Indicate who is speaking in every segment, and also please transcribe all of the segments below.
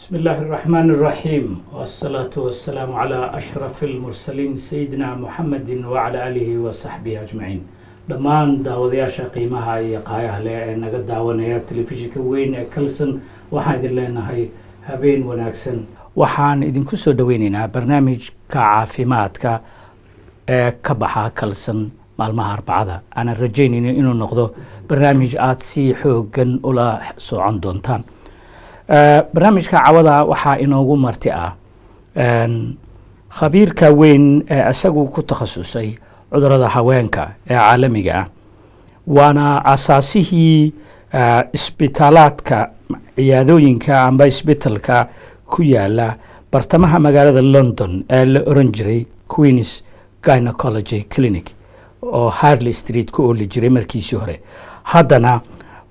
Speaker 1: بسم الله الرحمن الرحيم والصلاة والسلام على أشرف المرسلين سيدنا محمد وعلى آله وصحبه أجمعين دمان داودياشا قيمها يقايا لأ نقد داونيا تلفزيون وين كلسن وحاد لنا هاي هبين وناكسن وحان إذن كسو دوينينا برنامج كعافيماتك كبحا كلسن maalmaha arbacada aan rajaynayno inuu noqdo barnaamij aad si xoogan ula socon doontaan barnaamijka cawada waxaa inoogu marti ah khabiirka weyn ee isagu ku takhasusay cudurrada haweenka ee caalamiga ah waana asaasihii isbitaalaadka ciyaadooyinka amba isbitaalka ku yaala bartamaha magaalada London ee la oran jiray Queen's Gynecology Clinic oo Harley Street ku ooli jiray markiisii hore haddana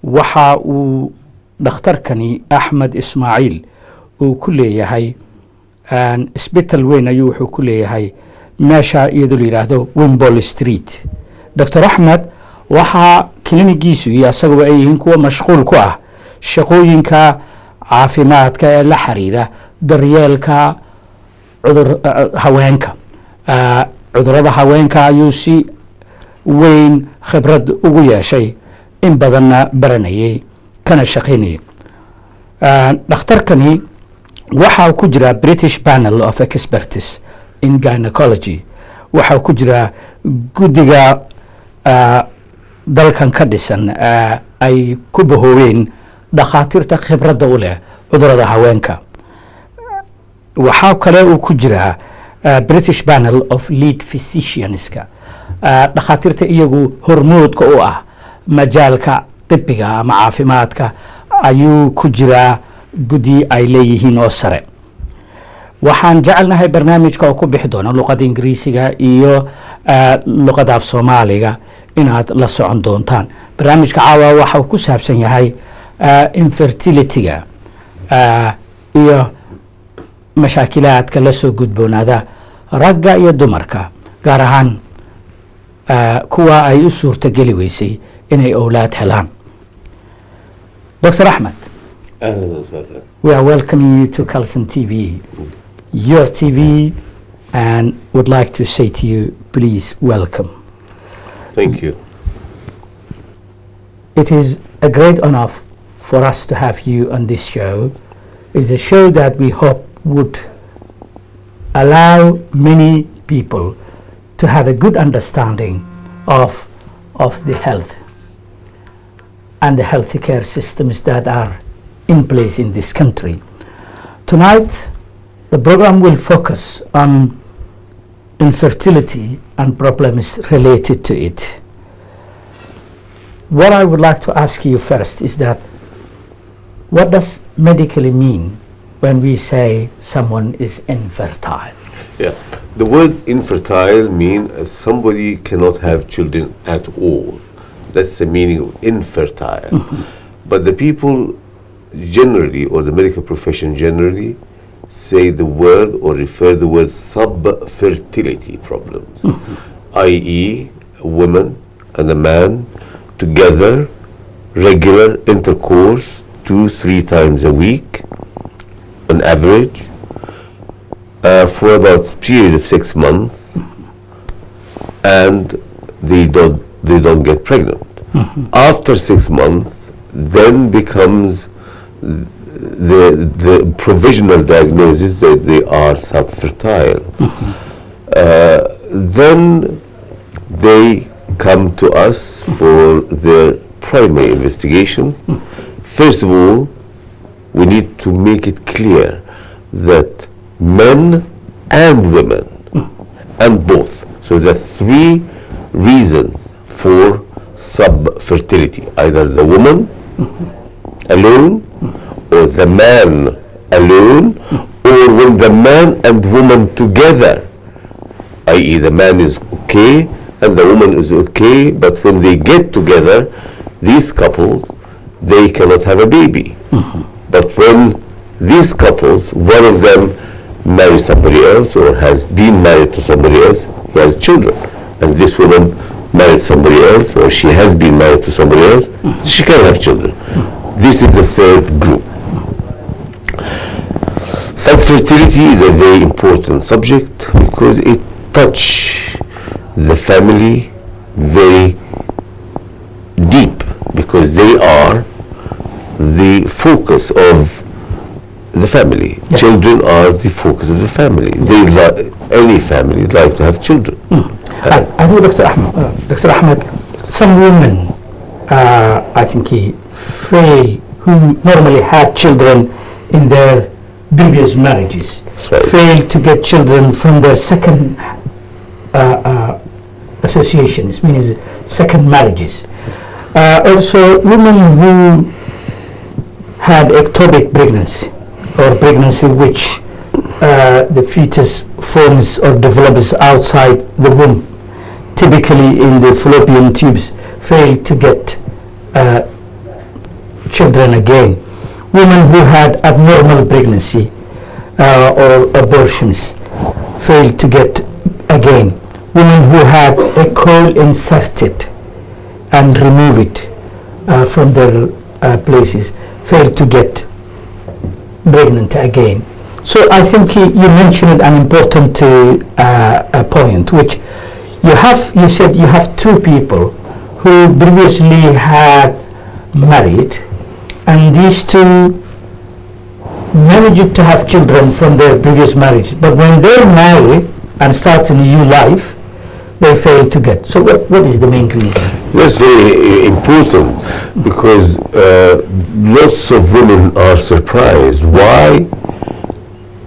Speaker 1: waxa uu dhakhtarkani Ahmed Ismail uu ku leeyahay isbitaal weyn ayuu wuxuu ku leeyahay meesha iyadoo la yiraahdo Wimbledon Street Dr. Ahmed waxa klinigiisu iyo asagoo ay yihiin kuwa mashquul ku ah shaqooyinka caafimaadka ee la xiriira daryeelka haweenka cudurrada haweenka ayuu si weyn khibrad ugu yeeshay in badanna baranayay kana shaqaynayay dhakhtarkani waxa ku jira British Panel of Experts in Gynecology waxa ku jira guddiga dalkan ka dhisan ay ku bahoobeen dhakhaatiirta khibradda u leh cudurrada haweenka waxa kale uu ku jira British Panel of Lead Physicianska dhakhaatiirta iyagu hormoodka u ah majaalka tibbiga ama caafimaadka ayuu ku jiraa guddi ay leeyihiin oo sare waxaan jecelnahay barnaamijka oo ku bixi doona luqadda Ingiriisiga iyo luqadda af Soomaaliga inaad la socon doontaan barnaamijka caawa waxa uu ku saabsan yahay infertilityga iyo mashaakilaadka la soo gudboonaada ragga iyo dumarka gaar ahaan kuwa ay u suurtageli weysay inay awlaad helaan Dr. Ahmed, we are welcoming you to Kalsan TV, your TV, and would like to say to you, please welcome.
Speaker 2: Thank you.
Speaker 1: It is a great honor for us to have you on this show. It's a show that we hope would allow many people to have a good understanding of the health and the healthy care systems that are in place in this country. Tonight, the program will focus on infertility and problems related to it. What I would like to ask you first is that what does medically mean when we say someone is infertile?
Speaker 2: Yeah, the word infertile means somebody cannot have children at all. That's the meaning of infertile. But the people generally, or the medical profession generally, say the word or refer the word subfertility problems, i.e. a woman and a man together, regular intercourse 2-3 times a week on average, for about a period of 6 months, and they don't get pregnant. After 6 months, then becomes the provisional diagnosis that they are subfertile. Then they come to us for their primary investigations. First of all, we need to make it clear that men and women, and both. So there are 3 reasons for subfertility: either the woman alone, or the man alone, or when the man and woman together, i.e. the man is okay and the woman is okay, but when they get together, these couples, they cannot have a baby. But when these couples, one of them marries somebody else or has been married to somebody else, he has children. And this woman married somebody else, or she has been married to somebody else, she can have children. This is the third group. And fertility is a very important subject because it touches the family very deep, because they are the focus of the family.
Speaker 1: Yeah.
Speaker 2: Children are the focus of the family. Any family would like to have children.
Speaker 1: I think Dr. Ahmed, some women, I think who normally had children in their previous marriages,
Speaker 2: Right.
Speaker 1: fail to get children from their second associations, means second marriages. Also, women who had ectopic pregnancy, or pregnancy which the fetus forms or develops outside the womb, typically in the fallopian tubes, fail to get children again. Women who had abnormal pregnancy or abortions fail to get again. Women who had a coil inserted and remove it from their places fail to get pregnant again. So I think you mentioned an important point, which you said you have two people who previously had married, and these two managed to have children from their previous marriage, but when they marry and start a new life, they fail to get. So what is the main reason?
Speaker 2: That's very important, because lots of women are surprised why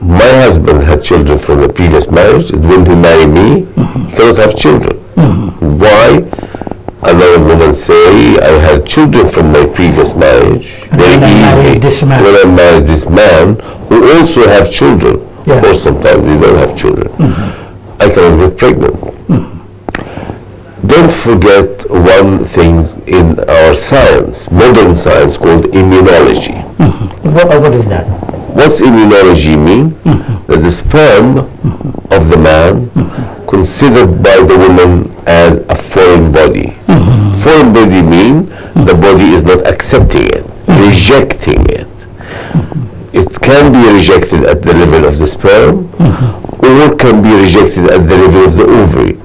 Speaker 2: my husband had children from the previous marriage, and when he married me, he cannot have children. Why? Another woman say, I had children from my previous marriage very easily. When I married this man, who also have children, or sometimes they don't have children, I cannot get pregnant. Don't forget one thing in our science, modern science, called immunology.
Speaker 1: What is that?
Speaker 2: What's immunology mean? That the sperm of the man considered by the woman as a foreign body. Foreign body mean the body is not accepting it, rejecting it. It can be rejected at the level of the sperm, or can be rejected at the level of the ovary,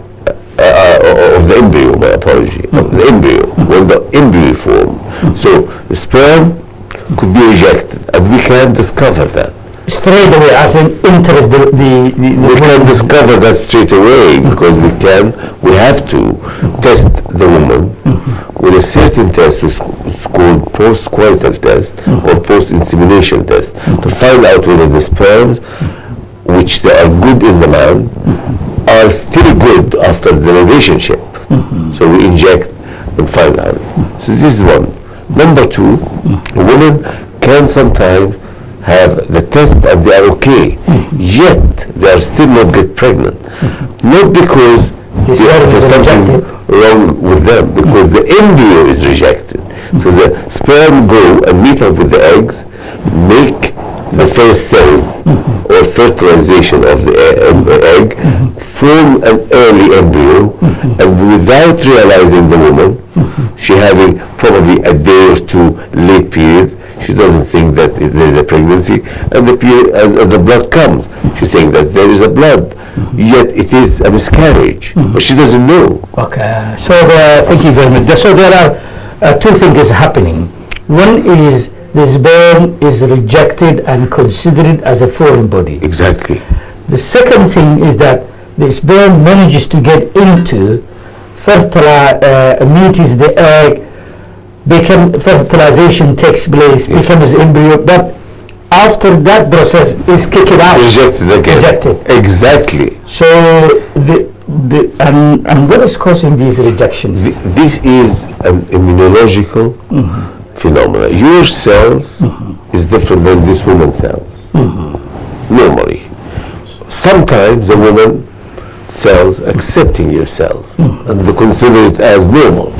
Speaker 2: of the embryo, my apology, of the embryo, when the embryo form. So the sperm could be rejected, and we can discover that.
Speaker 1: Straight away, as an interest,
Speaker 2: we can discover that straight away, because we have to test the woman with a certain test, which is called post-coital test or post-insemination test, to find out whether the sperms, which they are good in the man, are still good after the relationship. So we inject and find out. So this is one. Number two, women can sometimes have the test and they are okay, yet they are still not get pregnant. Not because there's something wrong with them, because the embryo is rejected. So the sperm go and meet up with the eggs, make the first cells or fertilization of the egg, form an early embryo, and without realizing the woman, she having probably a day or two late period, she doesn't think that there is a pregnancy, and the blood comes. She thinks that there is a blood, yet it is a miscarriage, but she doesn't know.
Speaker 1: Okay, so thank you very much. So there are two things happening. One is the sperm is rejected and considered as a foreign body.
Speaker 2: Exactly.
Speaker 1: The second thing is that the sperm manages to get into meets the egg, fertilization takes place, becomes embryo, but after that process is kicked out.
Speaker 2: Rejected again.
Speaker 1: Rejected.
Speaker 2: Exactly.
Speaker 1: So and what is causing these rejections?
Speaker 2: This is an immunological phenomena. Your cells is different than this woman's cells. Normally. Sometimes the woman cells accepting your cells and they consider it as normal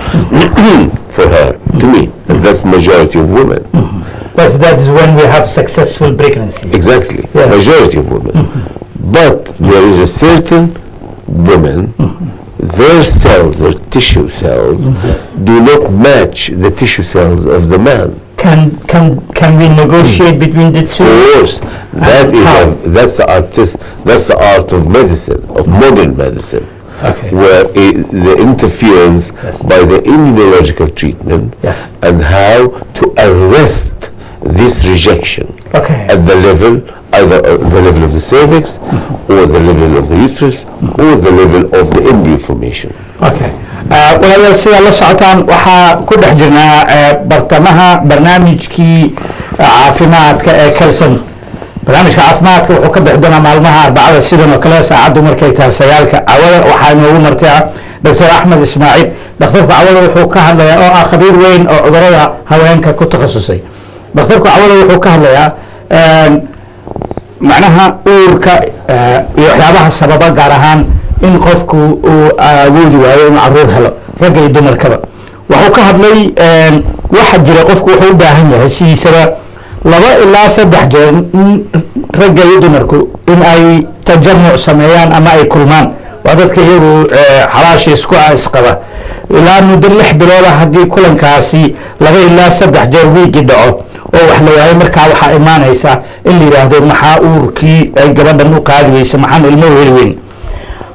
Speaker 2: for her, to me. And that's majority of women.
Speaker 1: But that is when we have successful pregnancy.
Speaker 2: Exactly. Majority of women. But there is a certain women, their cells, their tissue cells, do not match the tissue cells of the man.
Speaker 1: can we negotiate between the two?
Speaker 2: Of course, that's the art of medicine, of modern medicine.
Speaker 1: Okay.
Speaker 2: Where the interference
Speaker 1: Yes.
Speaker 2: by the immunological treatment
Speaker 1: Yes.
Speaker 2: and how to arrest this rejection
Speaker 1: Okay.
Speaker 2: at the level, either the level of the cervix or the level of the uterus or the level of the embryo formation.
Speaker 1: Okay. walaalayaal sidaa la socotaan waxaa ku dhex jirnaa bartamaha barnaamijkii caafimaadka ee Kalsan. barnaamijka caafimaadka wuxuu ka bixi doonaa maalmaha arbacada sidan oo kale saacaddu markay tahay 9 cawada waxaa inoogu martay Dr. Ahmed Ismail. dhakhtarku cawada wuxuu ka hadlayaa oo ah khabiir weyn oo cudurrada haweenka ku takhasusay. dhakhtarku cawada wuxuu ka hadlayaa macnaha uurka iyo waxyaabaha sababa gaar ahaan in qofku uu awoodi waayo inuu caruur helo ragga iyo dumarkaba. wuxuu ka hadlay waxa jira qofku wuxuu u baahan yahay sidiisaba 2 ilaa 3 jeer ragga iyo dumarku in ay tajamuc sameeyaan ama ay kulmaan. waa dadka iyagu xalaasha isku isqaba ilaa muddo 6 bilood haddii kulankaasi 2 ilaa 3 jeer wiigi dhaco oo wax la waayo markaa waxaa imaanaysa in la yiraahdo maxaa uurkii ay gabadhan u qaadi weysa maxaan ilmo heli weyn.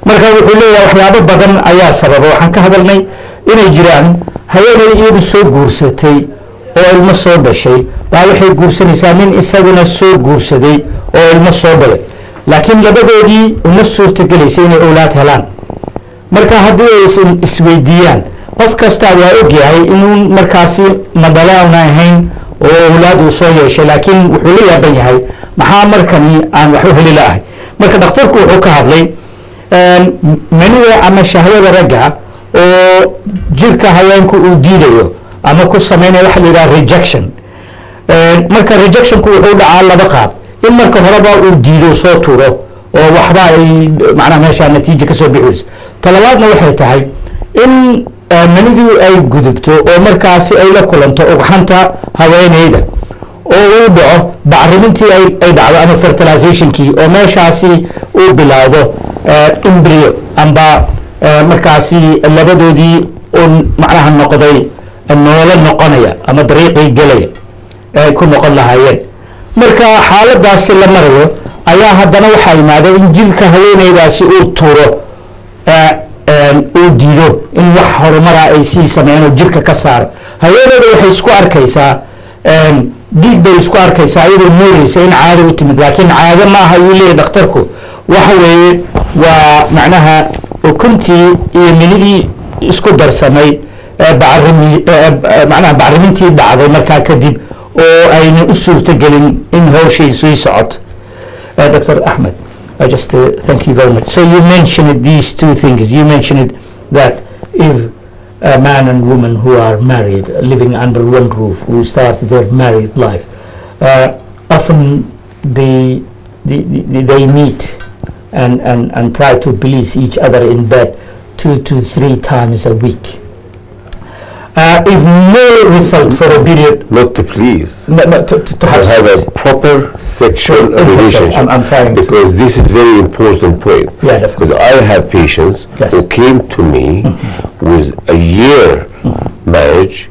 Speaker 1: marka wuxuu leeyahay waxyaabo badan ayaa sababa. waxaan ka hadalnay inay jiraan haweeney iyadu soo guursatay oo ilmo soo dhashay baa waxay guursanaysaa nin isaguna soo guursaday oo ilmo soo dhalay laakiin labadoodii uma suurtagelaysa inay awlaad helaan. marka haddii ay isweydiiyaan qof kasta waa ogyahay inuu markaasi madala aan ahayn oo awlaad uu soo yeeshay laakiin wuxuu la yaaban yahay maxaa markani aan wax u heli lahay. marka dhakhtarku wuxuu ka hadlay manida ama shahwada ragga oo jirka haweenku uu diidayo ama ku sameynaya waxa la yidhaha rejection. marka rejectionku wuxuu dhacaa 2 qaab. in marka horeba uu diido soo tuuro oo waxba ay macnaha meesha natiijo ka soo bixiyso. talabaadna waxay tahay in manidu ay gudubto oo markaasi ay la kulanto ugxanta haweeneyda oo uu dhaco bacrimintii ay dhacdo ama fertilizationkii oo meeshaasi uu bilaawdo embryo amba markaasi labadoodii un macnaha noqday noole noqonaya ama dariiqii galaya ay ku noqon lahaayeen. marka xaaladaasi la marayo ayaa haddana waxaa yimaada in jirka haweeneydaasi uu tuuro uu diido in wax horumara ay sii sameeyaan oo jirka ka saaro. haweeneyda waxay isku arkaysaa dhiig bay isku arkaysaa iyadoo moodaysa in caado u timid laakiin caado ma aha ayuu leeyahay dhakhtarku. waxa weeye waa macnaha ukuntii iyo minidii isku darsamay macnaha bacrimintii dhacday markaa kadib oo ayna u suurtagelin in hawshay sii socoto. Dr. Ahmed, I just thank you very much. So you mentioned these two things. You mentioned that if a man and woman who are married, living under one roof, who start their married life, often they meet and try to please each other in bed 2 to 3 times a week. If no result for a period,
Speaker 2: Not to please,
Speaker 1: to
Speaker 2: have a proper sexual relationship.
Speaker 1: I'm trying to.
Speaker 2: Because this is very important point.
Speaker 1: Yeah, definitely.
Speaker 2: Because I have patients
Speaker 1: Yes.
Speaker 2: who came to me with a year marriage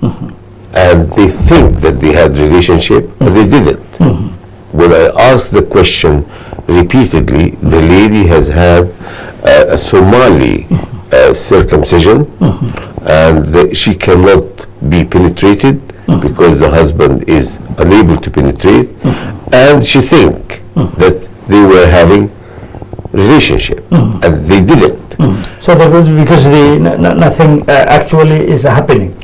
Speaker 2: and they think that they had relationship, but they didn't. When I asked the question repeatedly, the lady has had a Somali circumcision and she cannot be penetrated because the husband is unable to penetrate and she think that they were having relationship and they didn't.
Speaker 1: So that was because nothing actually is happening.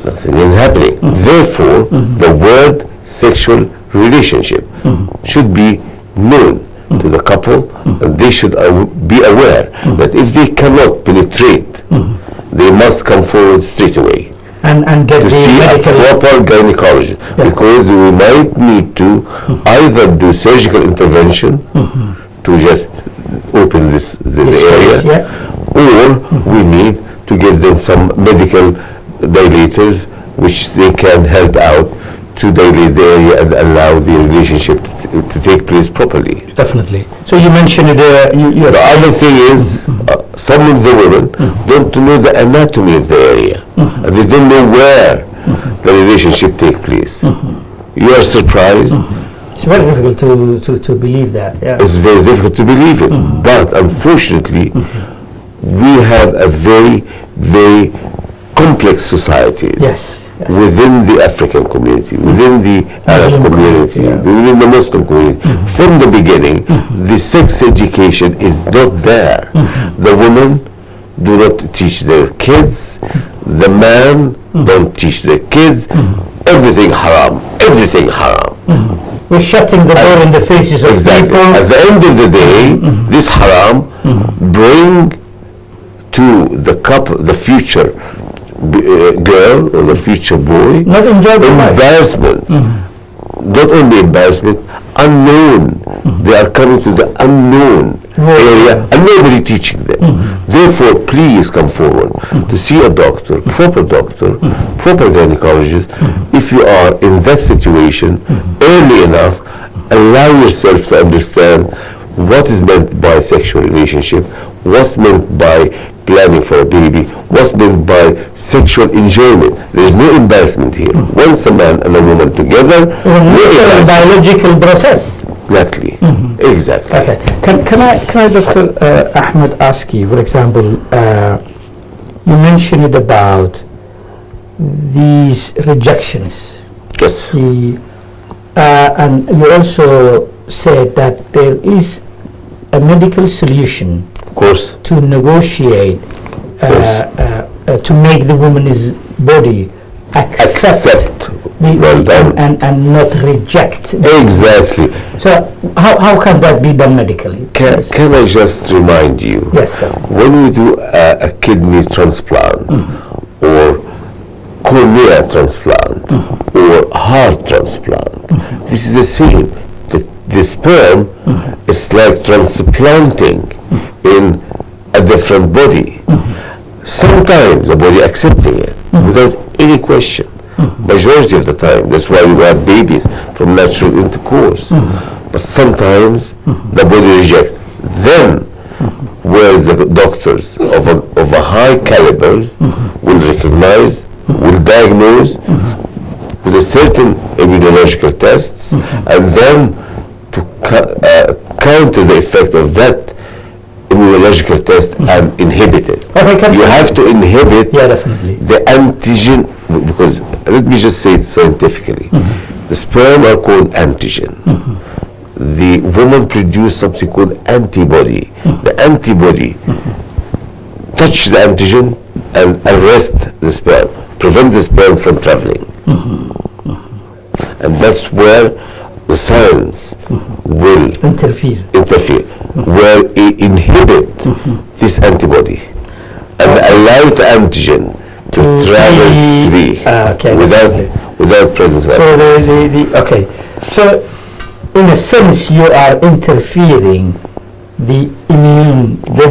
Speaker 2: Nothing is happening. Therefore, the word sexual relationship should be known to the couple and they should be aware that if they cannot penetrate, they must come forward straight away
Speaker 1: And get
Speaker 2: to
Speaker 1: the
Speaker 2: see a
Speaker 1: medical.
Speaker 2: proper gynecologist because we might need to either do surgical intervention to just open the area,
Speaker 1: space,
Speaker 2: or we need to give them some medical dilators which they can help out to dilate the area and allow the relationship to take place properly.
Speaker 1: Definitely. So you mentioned
Speaker 2: The other thing is, some of the women don't know the anatomy of the area, and they don't know where the relationship take place. You are surprised.
Speaker 1: It's very difficult to believe that. Yeah.
Speaker 2: It's very difficult to believe it. But unfortunately, we have a very, very complex society.
Speaker 1: Yes.
Speaker 2: Within the African community, within the Arab community, within the Muslim community. From the beginning, the sex education is not there. The women do not teach their kids. The man don't teach their kids. Everything haram. Everything haram.
Speaker 1: We're shutting the door in the faces of people.
Speaker 2: At the end of the day, this haram bring to the couple, the future girl or the future boy,
Speaker 1: not
Speaker 2: embarrassment. Not only embarrassment, unknown. They are coming to the unknown area and nobody teaching them. Therefore, please come forward to see a doctor, proper gynecologist. If you are in that situation early enough, allow yourself to understand what is meant by sexual relationship, what's meant by planning for a baby, what's meant by sexual enjoyment. There is no embarrassment here. Once a man and a woman together,
Speaker 1: natural biological process.
Speaker 2: Exactly. Exactly.
Speaker 1: Okay. Can I, Dr. Ahmed, ask you, for example, you mentioned about these rejectionists.
Speaker 2: Yes.
Speaker 1: And you also said that there is a medical solution,
Speaker 2: of course,
Speaker 1: to negotiate, to make the woman's body accept and not reject.
Speaker 2: Exactly.
Speaker 1: So how can that be done medically?
Speaker 2: Can I just remind you?
Speaker 1: Yes, sir.
Speaker 2: When we do a kidney transplant or cornea transplant or heart transplant, this is the same. The sperm is like transplanting in a different body. Sometimes the body accepting it without any question. Majority of the time, that's why we have babies from natural intercourse. But sometimes the body rejects. Then, where the doctors of a high calibers will recognize, will diagnose with a certain immunological tests, and then to counter the effect of that immunological test and inhibit it. You have to inhibit the antigen, because let me just say it scientifically. The sperm are called antigen. The woman produces something called antibody. The antibody touch the antigen and arrest the sperm, prevent the sperm from traveling. And that's where the science will interfere, where it inhibit this antibody and allow the antigen to travel free without presence of
Speaker 1: antigen. So in a sense you are interfering the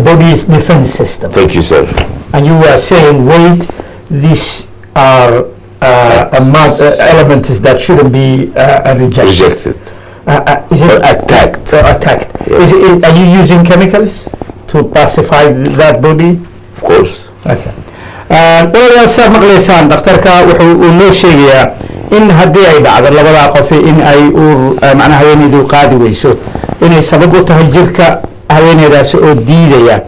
Speaker 1: body's defense system.
Speaker 2: Thank you, sir.
Speaker 1: And you are saying, wait, these are elements that shouldn't be rejected. Is it
Speaker 2: attacked?
Speaker 1: Yes. Are you using chemicals to pacify that body?
Speaker 2: Of course.
Speaker 1: Okay. walaalayaal saa maqlaysaan dhakhtarka wuxuu noo sheegayaa in haddii ay dhacdo labadaa qofi in ay macnaha haweeneydu qaadi weyso inay sabab u tahay jirka haweeneydaasi oo diidaya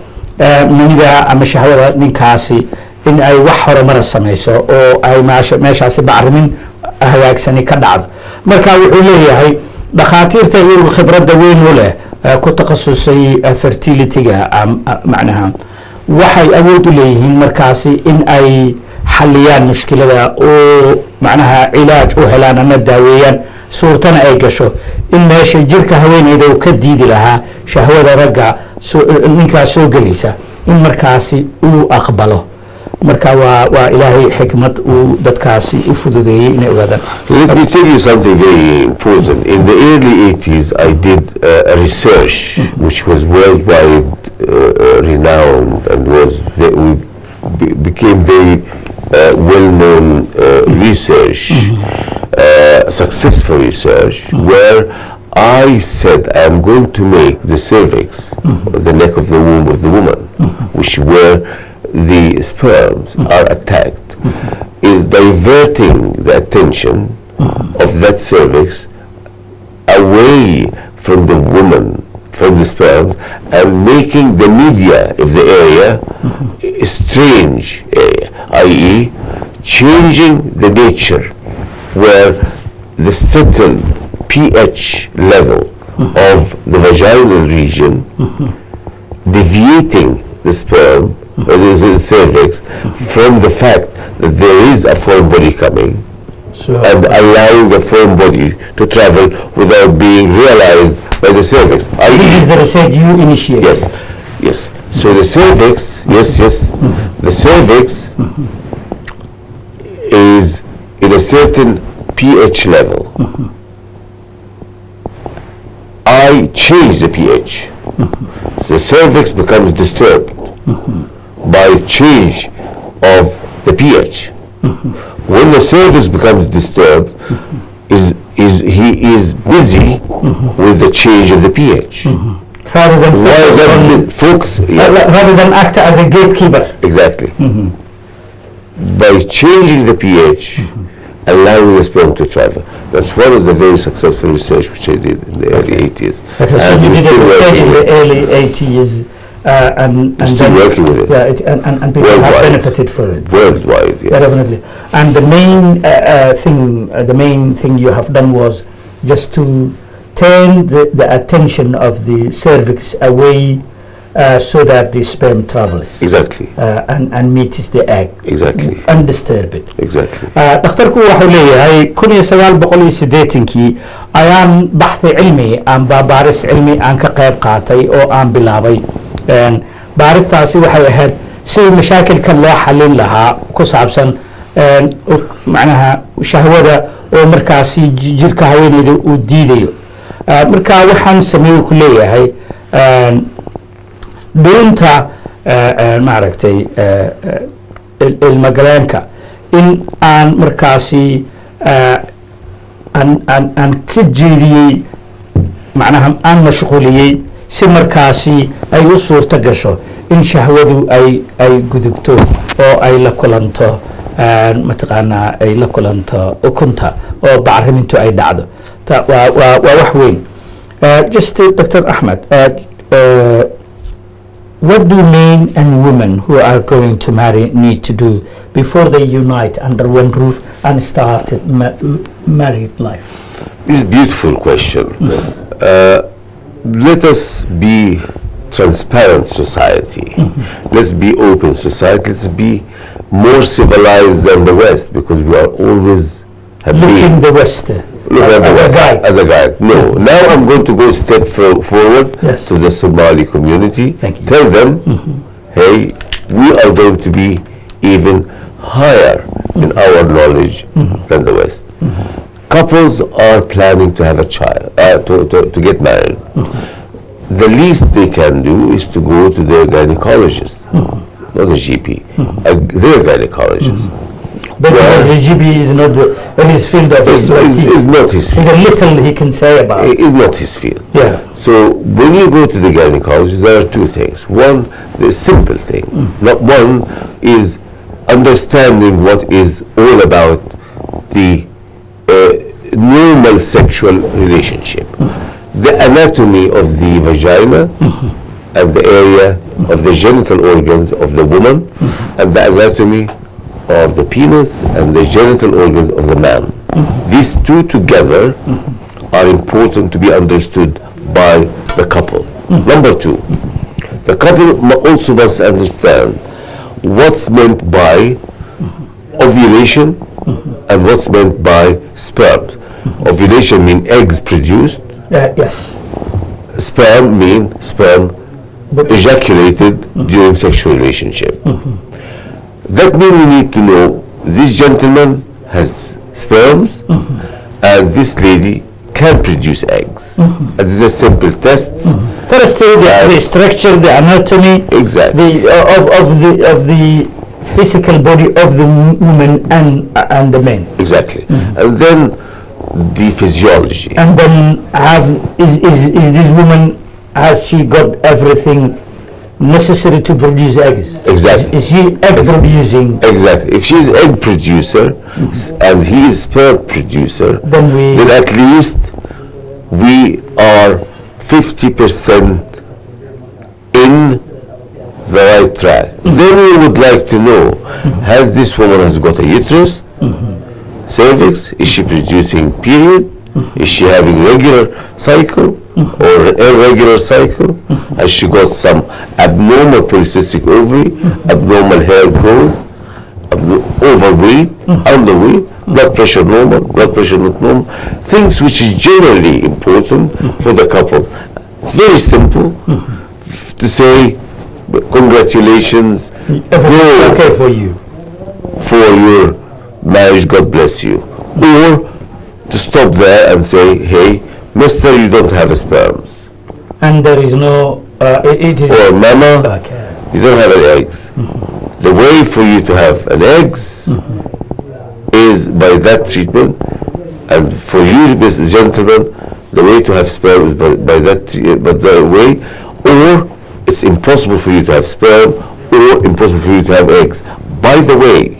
Speaker 1: manida ama shahwada ninkaasi in ay wax horumar samayso oo ay meeshaasi bacrimin hagaagsani ka dhacdo marka wuxuu leeyahay dhakhaatiirta iyo khibradda weyn u leh ku takhasusay fertility-ga macnaha waxay awood u leeyihiin markaasi in ay xaliyaan mushkilada oo macnaha cilaaj u helaan ama daaweeyaan suurtana ay gasho in meesha jirka haweeneyda uu ka diidi lahaa shahwada ragga ninkaas soo gelaysa in markaasi uu aqbalo marka waa ilaahay xikmad uu dadkaasi u fududeeyey inay ogaadaan.
Speaker 2: Let me tell you something very important. In the early 80s, I did a research which was worldwide renowned and became very well-known research, successful research, where I said I am going to make the cervix, the neck of the womb of the woman, which where the sperms are attacked, is diverting the attention of that cervix away from the woman, from the sperm, and making the media of the area a strange area, i.e. changing the nature where the certain pH level of the vaginal region, deviating the sperm, the cervix, from the fact that there is a foreign body coming, and allowing the foreign body to travel without being realized by the cervix.
Speaker 1: This is the research you initiated.
Speaker 2: Yes, yes. So the cervix, the cervix is in a certain pH level. I change the pH. So the cervix becomes disturbed by change of the pH. When the cervix becomes disturbed, he is busy with the change of the pH.
Speaker 1: Rather than act as a gatekeeper.
Speaker 2: Exactly. By changing the pH, allowing the sperm to travel. That's one of the very successful research which I did in the early 80s.
Speaker 1: Okay, so you did a research in the early 80s. And
Speaker 2: still working with it.
Speaker 1: Yeah, and people
Speaker 2: worldwide.
Speaker 1: have benefited from it.
Speaker 2: Worldwide, yes.
Speaker 1: Yeah, definitely. And the main thing you have done was just to turn the attention of the cervix away so that the sperm travels.
Speaker 2: Exactly.
Speaker 1: And meets the egg.
Speaker 2: Exactly.
Speaker 1: Undisturbed.
Speaker 2: Exactly.
Speaker 1: dhakhtarku wuxuu leeyahay 1980kii ayaan baxthi cilmi aan baaris cilmi aan ka qayb qaatay oo aan bilaabay baaristaasi waxay ahayd sidii mashaakilka loo xalin lahaa ku saabsan macnaha shahwada oo markaasi jirka haweeneyda uu diidayo markaa waxaan sameeyey ku leeyahay dhuunta maaragtay ilmagaleenka in aan markaasi aan ka jeediyey macnaha aan mashquuliyey si markaasi ay u suurto gasho in shahwadu ay gudubto oo ay la kulanto mataqaanaa ay la kulanto ukunta oo bacrimintu ay dhacdo waa wax weyn just Dr. Ahmed what do men and women who are going to marry need to do before they unite under one roof and start married life?
Speaker 2: This is a beautiful question. Let us be transparent society. Let's be open society. Let's be more civilized than the West, because we are always
Speaker 1: looking the West
Speaker 2: as a guide. No, now I'm going to go a step forward to the Somali community. Tell them, hey, we are going to be even higher in our knowledge than the West. Couples are planning to have a child, to get married. The least they can do is to go to their gynecologist, not a GP, their gynecologist.
Speaker 1: But because the GP is not his field of expertise.
Speaker 2: It's not his field.
Speaker 1: There's a little he can say about it.
Speaker 2: It's not his field.
Speaker 1: Yeah.
Speaker 2: So when you go to the gynecologist, there are two things. One, the simple thing. One is understanding what is all about the normal sexual relationship. The anatomy of the vagina and the area of the genital organs of the woman and the anatomy of the penis and the genital organs of the man. These two together are important to be understood by the couple. Number two, the couple also must understand what's meant by ovulation and what's meant by sperm. Ovulation means eggs produced.
Speaker 1: Yes.
Speaker 2: Sperm means sperm ejaculated during sexual relationship. That means we need to know this gentleman has sperms and this lady can produce eggs. And this is a simple test.
Speaker 1: First, the structure, the anatomy,
Speaker 2: exactly,
Speaker 1: of the physical body of the woman and the man.
Speaker 2: Exactly. And then the physiology.
Speaker 1: And then is this woman, has she got everything necessary to produce eggs.
Speaker 2: Exactly.
Speaker 1: Is she egg producing?
Speaker 2: Exactly. If she's egg producer and he is sperm producer, then at least we are 50% in the right track. Then we would like to know, has this woman has got a uterus, cervix, is she producing period, is she having regular cycle or irregular cycle, has she got some abnormal polycystic ovary, abnormal hair growth, overweight, underweight, blood pressure normal, blood pressure not normal, things which is generally important for the couple. Very simple to say, congratulations,
Speaker 1: Everything's okay for you.
Speaker 2: for your marriage, God bless you. Or to stop there and say, hey, mister, you don't have sperms.
Speaker 1: And there is no, it is...
Speaker 2: Or mama,
Speaker 1: Okay.
Speaker 2: you don't have any eggs. The way for you to have an eggs is by that treatment, and for you, gentlemen, the way to have sperm is by that way, or it's impossible for you to have sperm, or impossible for you to have eggs. By the way,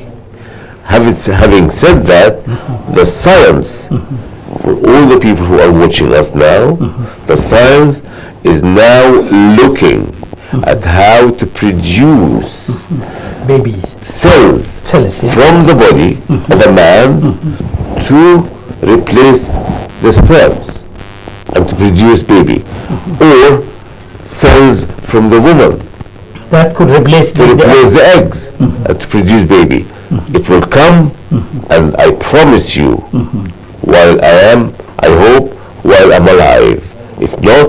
Speaker 2: having said that, the science, for all the people who are watching us now, the science is now looking at how to produce
Speaker 1: Babies.
Speaker 2: cells
Speaker 1: Yeah.
Speaker 2: from the body of a man to replace the sperms and to produce baby, or cells from the woman
Speaker 1: That could replace
Speaker 2: to replace the eggs and to produce baby. It will come, and I promise you, while I hope, while I'm alive. If not,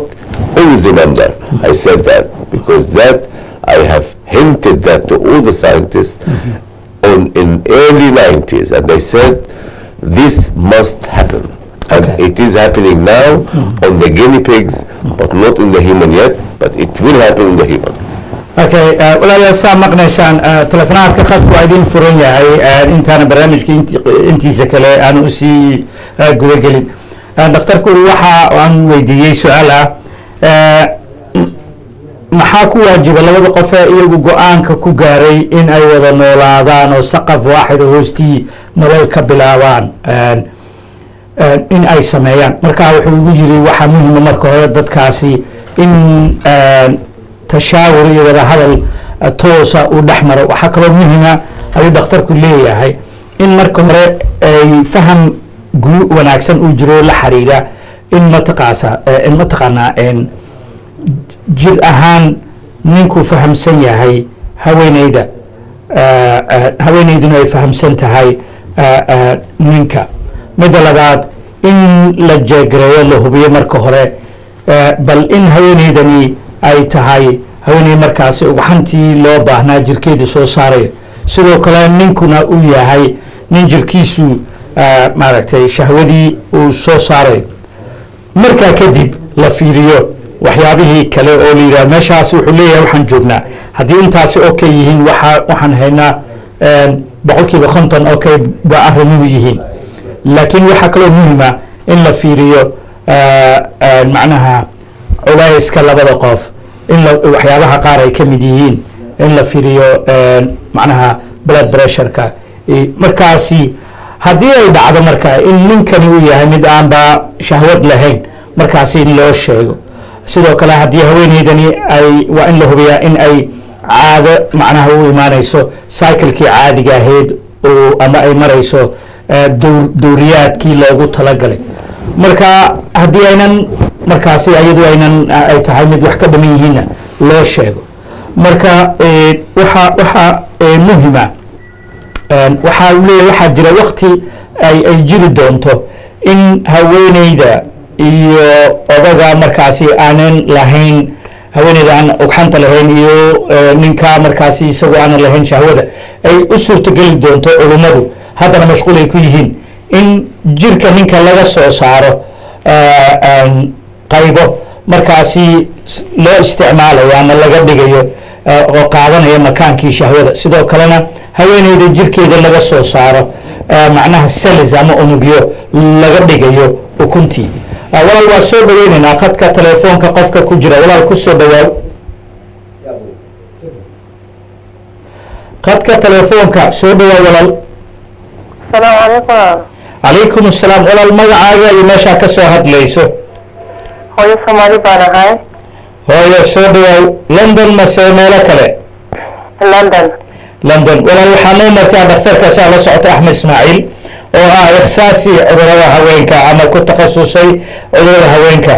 Speaker 2: always remember, I said that, because that I have hinted that to all the scientists in early 90s, and they said this must happen. And it is happening now on the guinea pigs, but not in the human yet, but it will happen in the human.
Speaker 1: Okay, walaalayaal saa maqnaysaan telefonaadka khadku waa idin furan yahay intaana barnaamijka intiisa kale aan u sii gudagelin. Dhakhtarku waxa aan weydiiyey su-aal ah, maxaa ku waajiba labada qof ee iyagu go-aanka ku gaaray in ay wada noolaadaan oo saqaf waaxid hoostii nolol ka bilaabaan in ay sameeyaan? Markaa wuxuu igu yiri waxaa muhiima marka hore dadkaasi in tashaawur iyo wada hadal toosa uu dhex maro. waxaa kaloo muhiima ayuu dhakhtarku leeyahay in marka hore ay faham wanaagsan uu jiro la xiriira in mataqaanaa jir ahaan ninkuu fahamsan yahay haweeneyduna ay fahamsan tahay ninka. midda labaad in la jeegareeyo la hubiyo marka hore bal in haweeneydani ay tahay haweeney markaasi ugxantii loo baahnaa jirkeedu soo saarayo, sidoo kale ninkuna uu yahay nin jirkiisu maaragtay shahwadii uu soo saarayo. markaa kadib la fiiriyo waxyaabihii kale oo la yidhaha meeshaas wuxuu leeyahay waxaan joognaa haddii intaasi okay yihiin waxaan haynaa 50% okay waa arrimuhu yihiin. laakiin waxaa kaloo muhiima in la fiiriyo macnaha culayska labada qof, in waxyaabaha qaar ay ka mid yihiin in la fiiriyo macnaha blood pressureka. markaasi haddii ay dhacdo markaa in ninkani uu yahay mid aanba shahwad lahayn, markaasi in loo sheego. sidoo kale haddii haweeneydani waa in la hubiyaa in ay caado macnaha u imaanayso cyclekii caadiga ahayd ama ay marayso dowriyaadkii loogu talagalay. marka haddii aynan markaasi iyadu ay tahay mid wax ka dhaman yihiinna loo sheego. marka waxa muhima waxaa leeyahay waxaa jira waqti ay jiri doonto in haweeneyda iyo odaga markaasi aanan lahayn, haweeneyda aan ugxanta lahayn iyo ninka markaasi isagoo aanan lahayn shahwada, ay u suurtogeli doonto culummadu haddana mashquul ay ku yihiin in jirka ninka laga soo saaro qaybo markaasi loo isticmaalayo ama laga dhigayo oo qaadanaya makaankii shahwada. sidoo kalena haweeneyda jirkeeda laga soo saaro macnaha cells ama unugyo laga dhigayo ukuntii. walaal waa soo dhaweynaynaa khadka telefoonka qofka ku jira. walaal ku soo dhawaaw. khadka telefoonka soo dhawaa walaal.
Speaker 3: السلام عليكم.
Speaker 1: calaykum assalaam walaal magacaaga iyo meeshaa ka soo hadlayso.
Speaker 3: هو Somali baan ahay.
Speaker 1: hooyo soo dhawaa London mase meelo kale.
Speaker 3: London.
Speaker 1: London walaal waxaa noo martaa dhakhtarka saa la socota Ahmed Ismail oo ah ikhsaasi cudurada haweenka ama ku takhasusay cudurada haweenka.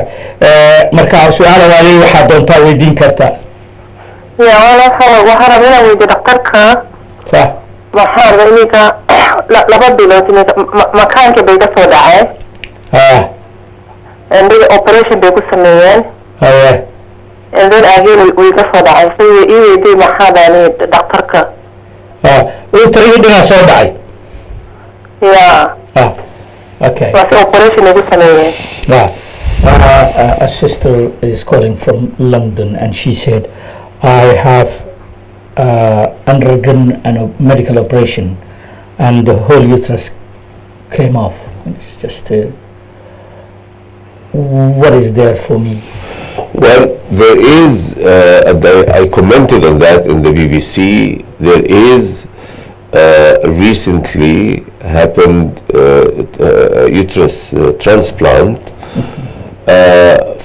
Speaker 1: marka su'aal waalay waxaa doontaa weydiin kartaa.
Speaker 3: يا والله waxaan rabaa inaan weydiiyo dhakhtarka.
Speaker 1: صح.
Speaker 3: waxaan rabaa ininka laba bilood makaanka bay ka soo dhaceen. and then operation bay ku sameeyeen. and then again way ka soo dhacay. so ii weydiiyo maxaa dhaanay dhakhtarka.
Speaker 1: uu tariidina soo dhacay. Okay.
Speaker 3: What's operation ay ku sameeyeen?
Speaker 1: A sister is calling from London and she said I have undergone a medical operation and the whole uterus came off. It's just what is there for me?
Speaker 2: Well, there is, I commented on that in the BBC, there is recently happened uterus transplant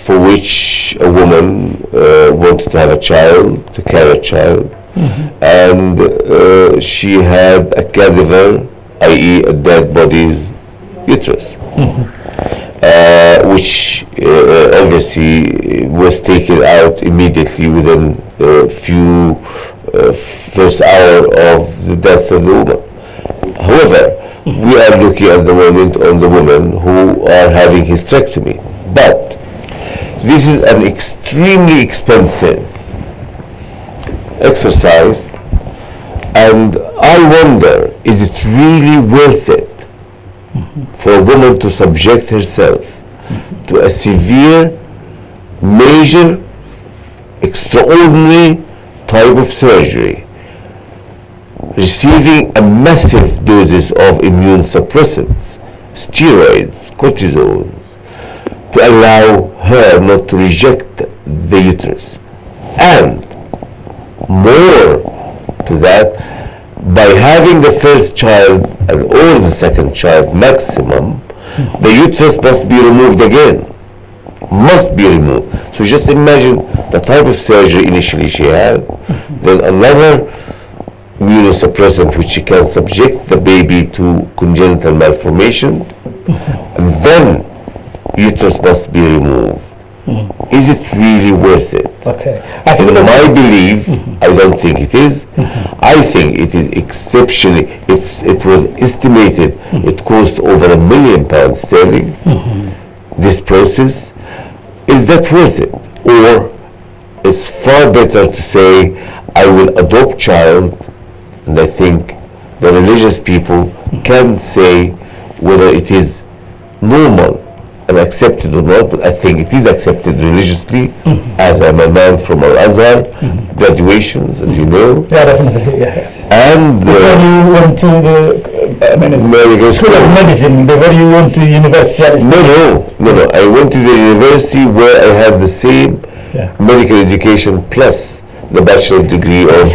Speaker 2: for which a woman wanted to have a child, to carry a child, and she had a cadaver, i.e. a dead body's uterus, which obviously was taken out immediately within a few first hour of the death of the woman. However, we are looking at the moment on the women who are having hysterectomy, but this is an extremely expensive exercise, and I wonder, is it really worth it for a woman to subject herself to a severe, major, extraordinary type of surgery, receiving a massive doses of immune suppressants, steroids, cortisones, to allow her not to reject the uterus. And more to that, by having the first child and or the second child maximum, the uterus must be removed again. Must be removed. So just imagine the type of surgery initially she had, then another immunosuppressant which she can subject the baby to congenital malformation, and then uterus must be removed. Is it really worth it?
Speaker 1: Okay.
Speaker 2: In my belief, I don't think it is. I think it is exceptionally, it was estimated it cost over £1 million sterling, this process. Is that worth it? Or it's far better to say, I will adopt child, and I think the religious people can say whether it is normal and accepted or not, but I think it is accepted religiously, as I'm a man from Al-Azhar, graduations, as you know.
Speaker 1: Yeah, definitely, yes.
Speaker 2: And
Speaker 1: Before you went to the
Speaker 2: medical
Speaker 1: School of Medicine, before you went to university?
Speaker 2: No. I went to the university where I had the same medical education plus the bachelor degree of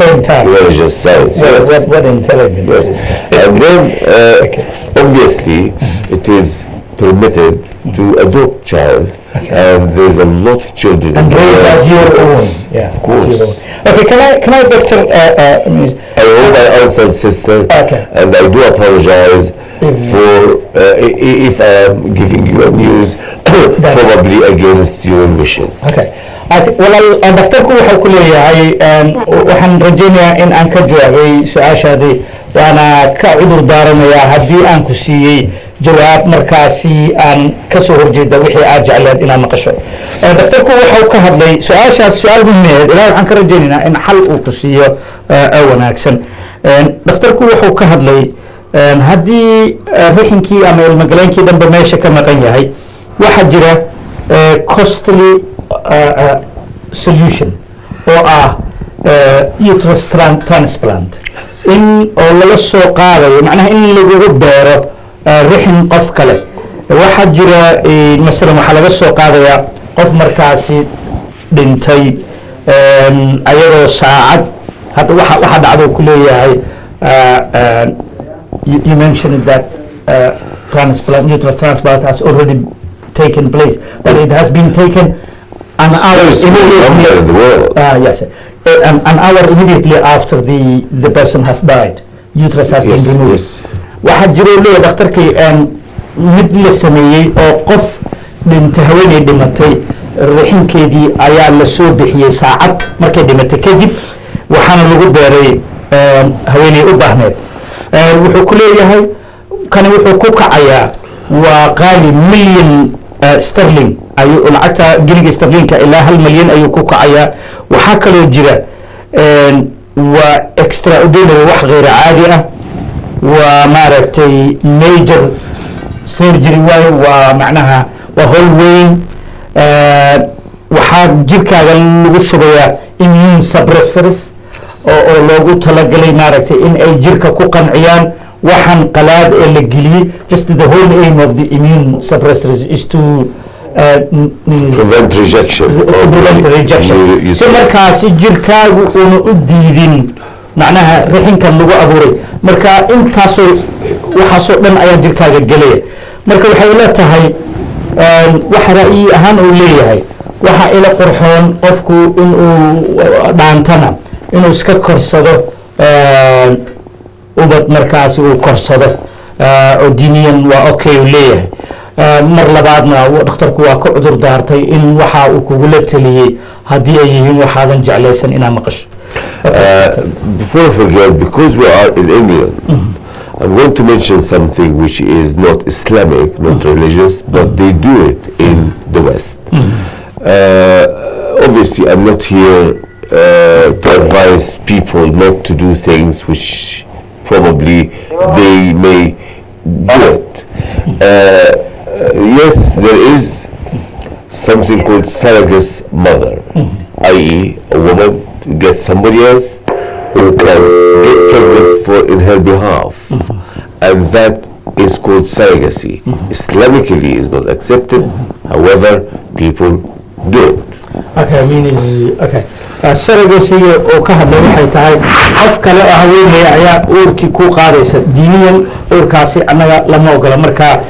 Speaker 2: religious science.
Speaker 1: What intelligence.
Speaker 2: Yes. And then, obviously, it is permitted to adopt child, and there's a lot of children.
Speaker 1: And raise as your own. Yeah,
Speaker 2: of course.
Speaker 1: Okay, can I doctor?
Speaker 2: I hope I answered, sister.
Speaker 1: Okay.
Speaker 2: And I do apologize for if I am giving you a news probably against your wishes.
Speaker 1: Okay. walaal daftarku wuxuu ku leeyahay waxaan rajaynayaa in aan ka jawaabay su-aashaadii waana ka cudur daaranayaa haddii aan ku siiyey jawaab markaasi aan ka soo horjeeda wixii aad jecleed inaad maqasho. daftarku wuxuu ka hadlay su-aashaas su-aal muhiimeed ilaa waxaan ka rajaynaynaa in xal uu ku siiyo wanaagsan. daftarku wuxuu ka hadlay haddii rixinkii ama ilmagaleenkii dhanba meesha ka maqan yahay waxaa jira costly solution oo ah uterus transplant in oo laga soo qaadayo macnaha in lagu beero rixin qof kale. waxaa jira masalan waxaa laga soo qaadayaa qof markaasi dhintay ayadoo saacad hadda waxa dhacdo ku leeyahay you mentioned that uterus transplant has already taken place, but it has been taken an hour immediately. Yes, an hour immediately after the person has died. Uterus has been removed. waxaa jiro leeyahay dhakhtarkii mid la sameeyey oo qof dhintay haweeney dhimatay rixinkeedii ayaa la soo bixiyey saacad markay dhimatay kadib waxaana lagu beeray haweeney u baahneed wuxuu ku leeyahay kani wuxuu ku kacayaa waa qaali milyan sterling ayuu lacagta geliga sterlingka ilaa 1 milyan ayuu ku kacayaa waxaa kaloo jira waa extraordinary wax غير caadi ah waa maaragtay major surgery waaye waa macnaha waa howl weyn waxaa jirkaaga lagu shubayaa immune suppressors oo loogu talagalay maaragtay in ay jirka ku qanciyaan waxaan qalaad ee la geliyey just the whole aim of the immune suppressors is to
Speaker 2: prevent rejection
Speaker 1: si markaasi jirkaagu una u diidin macnaha rixinkan lagu abuuray marka intaasoo waxaasoo dhan ayaa jirkaaga gelaya marka waxay la tahay wax ra'yi ahaan uu leeyahay waxa ila qurxoon qofku inuu dhaantana inuu iska korsado ubad markaasi uu korsado oo diiniyan waa okay uu leeyahay mar labaadna dhakhtarku waa ka cudur daartay in waxa uu kugula taliyey haddii ay yihiin waxaadan jeclaysan inaa maqasho
Speaker 2: before I forget, because we are in England, I'm going to mention something which is not Islamic, not religious, but they do it in the West. Obviously, I'm not here to advise people not to do things which probably they may do it. Yes, there is something called surrogate mother, i.e. a woman get somebody else who can get pregnant in her behalf, and that is called surrogacy. Islamically is not accepted, however people do it.
Speaker 1: Okay, okay. Surrogacy oo ka hadlay waxay tahay qof kale oo haweeney ayaa uurkii ku qaadaysa diiniyan uurkaasi anaga lama ogola marka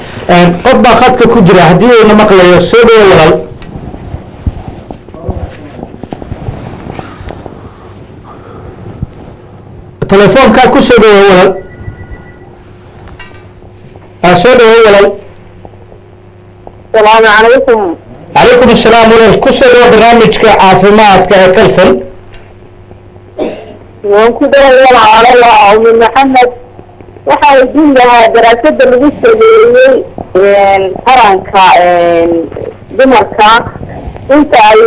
Speaker 1: qof baa khadka ku jira haddii uu maqlayo soo dhawo walaal telefoonka ku soo dhawo walaal soo dhawo walaal
Speaker 3: السلام عليكم.
Speaker 1: عليكم السلام walaal ku soo dhawo barnaamijka caafimaadka ee kalsan
Speaker 3: waan ku darayaa walaalaha min Maxamed waxa uu diilahaa daraasada lagu sameeyay taranka dumarka inta ay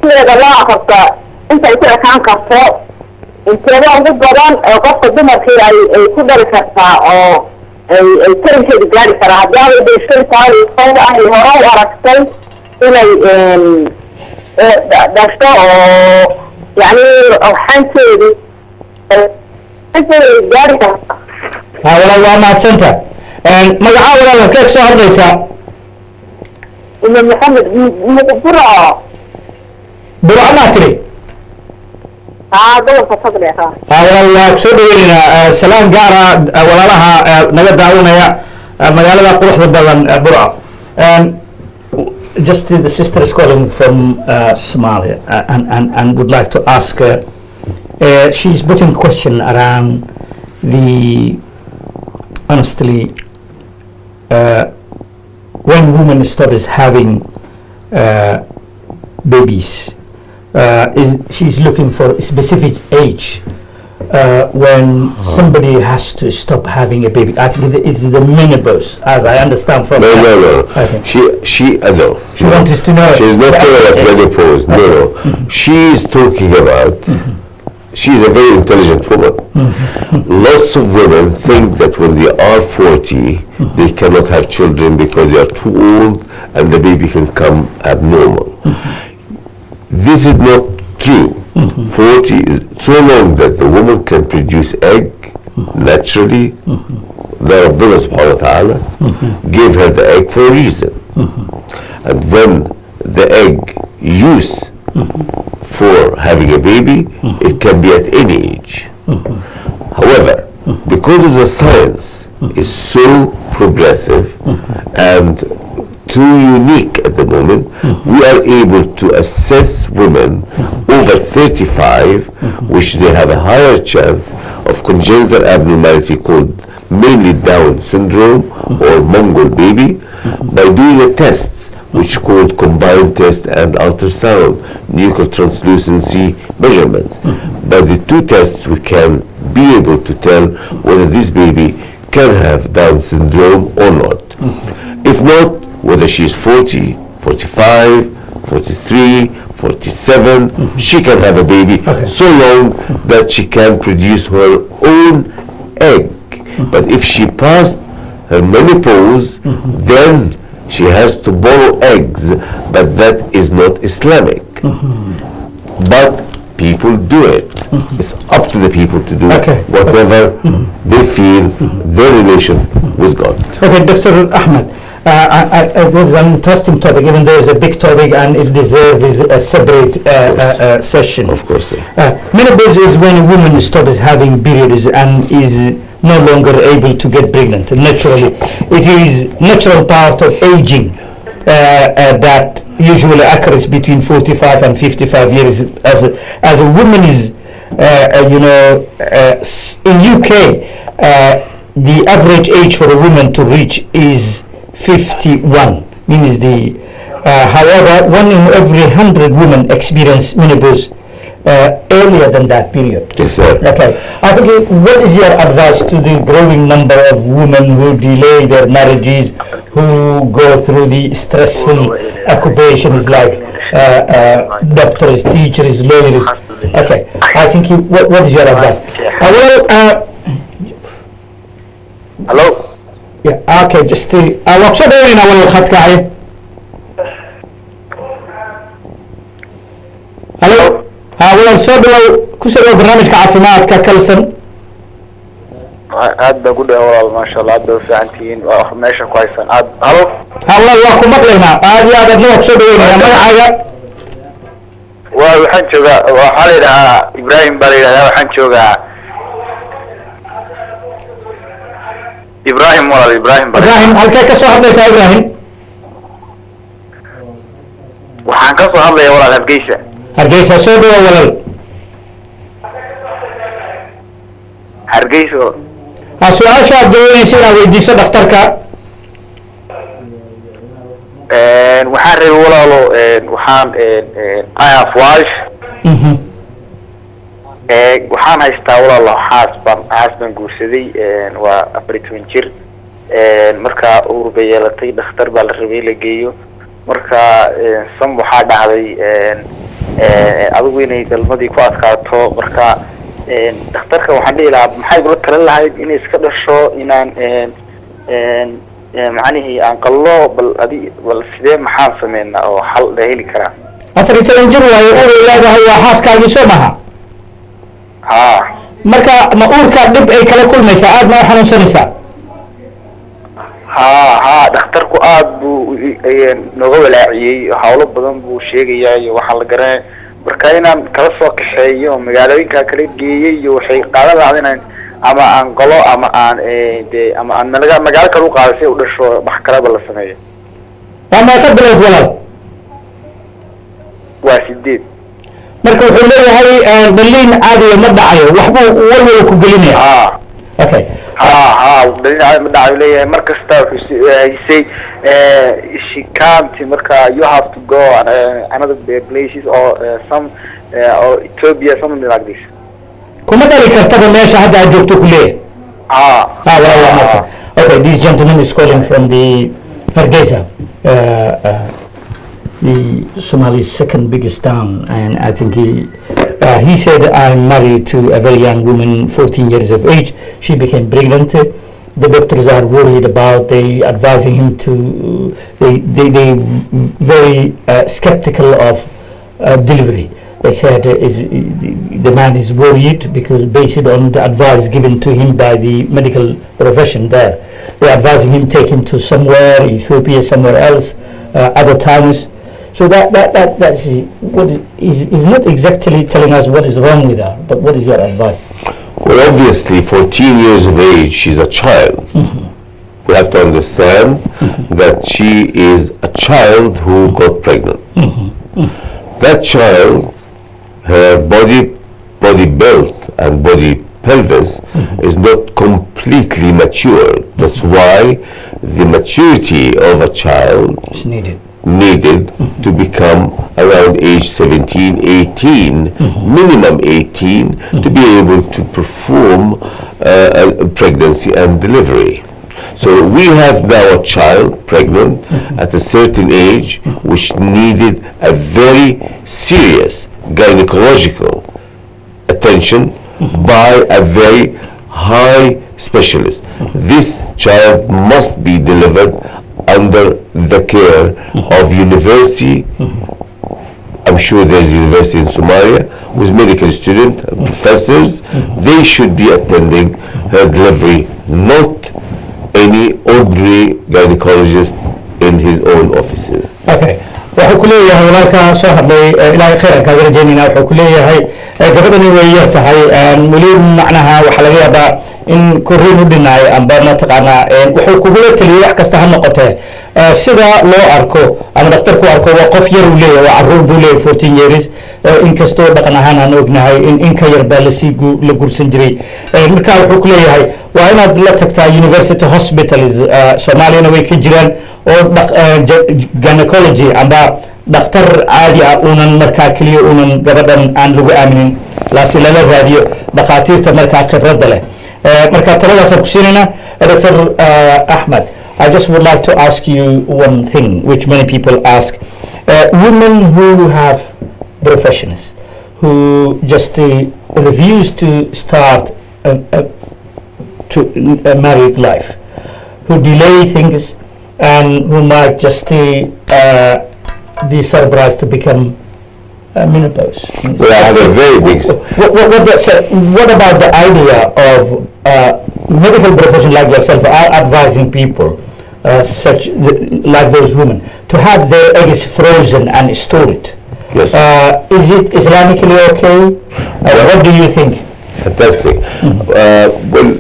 Speaker 3: sida la qabta inta ay ku ekaan karto inteeda ugu badan oo qofka dumarka ay ku dhali kartaa oo ay tarankeeda gaari karaa haddii ay dhashay tahay oo ay hore u aragtay inay dhasho oo yani waxaanteedii gaari kartaa
Speaker 1: walaal waa mahadsanta magaca walaal halkeed soo hadlaysaa
Speaker 3: إمام محمد برعة
Speaker 1: burco maa tiri
Speaker 3: دور فتفضل يا أخي
Speaker 1: walaal waa soo dhaweynaynaa salaan gaara walaalaha naga daawanaya magaalada quruxda badan burco just the sister is calling from Somalia and would like to ask she's putting a question around the honestly when women stops having babies she's looking for a specific age when somebody has to stop having a baby. I think it's the menopause, as I understand from
Speaker 2: No.
Speaker 1: Okay.
Speaker 2: She no.
Speaker 1: She wants us to know.
Speaker 2: She's not talking about menopause. No. She is talking about. She's a very intelligent woman. Lots of women think that when they are 40, they cannot have children because they are too old and the baby can come abnormal. This is not true. 40 is so long that the woman can produce egg naturally. That Allah subhanahu wa ta'ala gave her the egg for a reason. And when the egg use for having a baby, it can be at any age. However, because the science is so progressive and too unique at the moment, we are able to assess women over 35, which they have a higher chance of congenital abnormality called mainly Down syndrome or Mongol baby, by doing a test which called combined test and ultrasound nuclear translucency measurement. By the two tests we can be able to tell whether this baby can have Down syndrome or not. If not, whether she is 40, 45, 43, 47, she can have a baby so long that she can produce her own egg. But if she passed her menopause, then she has to borrow eggs, but that is not Islamic. But people do it. It's up to the people to do whatever they feel their relation with God.
Speaker 1: Okay, Dr. Ahmed, there's an interesting topic, even though it's a big topic and it deserves a separate session.
Speaker 2: Of course.
Speaker 1: Menopause is when a woman stops having periods and is no longer able to get pregnant naturally. It is natural part of aging that usually occurs between 45 and 55 years. As a woman is, in UK, the average age for a woman to reach is 51. Means however, 1 in every 100 women experience menopause earlier than that period.
Speaker 2: Yes, sir.
Speaker 1: Okay. I think, what is your advice to the growing number of women who delay their marriages, who go through the stressful occupations like doctors, teachers, lawyers? Okay. I think, what is your advice?
Speaker 4: Hello.
Speaker 1: Yeah. Okay. Just workshop in our khatka. Hello. walaal soo dhawow ku soo dhawow barnaamijka caafimaadka Kalsan.
Speaker 4: aad baa ku dhaw walaal maasha Allah, aad baa fiican tihiin, waa meesha ku haysan. Halo.
Speaker 1: Walaal waa ku maqlaynaa, aad iyo aad noo soo dhaweynaa. Magacaaga?
Speaker 4: Waxaan joogaa, waxaa la yidhahaa Ibrahim baa la yidhahaa, waxaan joogaa Ibrahim walaal, Ibrahim.
Speaker 1: Halkee ka soo hadlaysaa Ibrahim?
Speaker 4: waxaan ka soo hadlayaa walaal Hargeysa.
Speaker 1: Hargeysa soo dhawow walaal.
Speaker 4: Hargeysa.
Speaker 1: Su-aasha aad doonaysa inaad weydiiso dhakhtarka?
Speaker 4: waxaan rabay walaalo, waxaan I have wife. waxaan haystaa walaalo xaas baan guursaday, waa 14 jir. markaa uur bay yeelatay, dhakhtar baa la rabay la geeyo. marka sam waxaa dhacday adigu inay dalmadii ku adkaato. marka dhakhtarka waxaan dhihi lahaa maxay ula talin lahayd inay iska dhasho, inaan macnihii aan qallo, bal sidee maxaan sameynaa oo xal la heli karaa?
Speaker 1: 14 jir waayo, uur leedahay, waa xaaskaagii soo maha? marka ma uurka dhib ay kala kulmaysaa, aad ma u xanuunsanaysaa?
Speaker 4: dhakhtarku aad buu nooga walaaciyey, hawlo badan buu sheegayaa iyo waxaa la garanaya. marka inaan kala soo kaxeeyo magaalooyinka kala geeyay iyo waxay qaadan lahayd inaan ama aan qalo ama aan ama aan magaalo kale u qaado si u dhasho wax kaleba la sameeyo.
Speaker 1: ama ka bilow walaal?
Speaker 4: waa 8.
Speaker 1: marka wuxuu leeyahay daliin caadi ma dhacayo, waxbuu walwala ku gelinaya. okay. daliin caadi ma dhacayo leeyahay, markasta wuxuu haysay she can't, marka you have to go another places or some or Ethiopia, something like this. kuma dhali kartaba meesha hadda aad joogto ku leeyahay. Okay, this gentleman is calling from the Hargeisa, the Somali's second biggest town, and I think he said, I'm married to a very young woman, 14 years of age. She became pregnant. The doctors are worried about, they advising him to, they very skeptical of delivery. They said the man is worried because based on the advice given to him by the medical profession there, they're advising him take him to somewhere, Ethiopia, somewhere else, other towns. So that's what is not exactly telling us what is wrong with her, but what is your advice?
Speaker 2: Well, obviously, 14 years of age, she's a child. We have to understand that she is a child who got pregnant. That child, her body build and body pelvis is not completely mature. That's why the maturity of a child
Speaker 1: It's needed.
Speaker 2: needed to become around age 17, 18, minimum 18, to be able to perform a pregnancy and delivery. So we have now a child pregnant at a certain age which needed a very serious gynecological attention by a very high specialist. This child must be delivered under the care of university. I'm sure there's a university in Somalia with medical students, professors. They should be attending her delivery, not any ordinary gynecologist in his own offices.
Speaker 1: Okay. wuxuu ku leeyahay walaalkaa soo hadlay ilaahay khayran kaaga rajaynayna wuxuu ku leeyahay gabadhani way yar tahay weli macnaha waxaa laga yaabaa in korriin u dhinaay amba mataqaanaa wuxuu kugula taliyay wax kasta ha noqotee sida loo arko ama dhakhtarku arko waa qof yar uu leeyahay waa carruur buu leeyahay 14 years inkastoo dhaqan ahaan aan ognahay in ka yar baa la guursan jiray markaa wuxuu ku leeyahay waa inaad la tagtaa university hospitals soomaaliyana way ka jiraan oo gynecology amba dhakhtar caadi ah uunan markaa keliya uunan gabadhan aan lagu aaminin laasi lala raadiyo dhakhaatiirta markaa khibradda leh marka taladaasaan ku siinaynaa Dr. Ahmed, I just would like to ask you one thing which many people ask. Women who have professions who just refuse to start a married life, who delay things and who might just be surprised to become menopause.
Speaker 2: Well, I have a very big...
Speaker 1: What about the idea of medical profession like yourself are advising people like those women to have their eggs frozen and stored?
Speaker 2: Yes.
Speaker 1: Is it Islamically okay? What do you think?
Speaker 2: Fantastic. Well,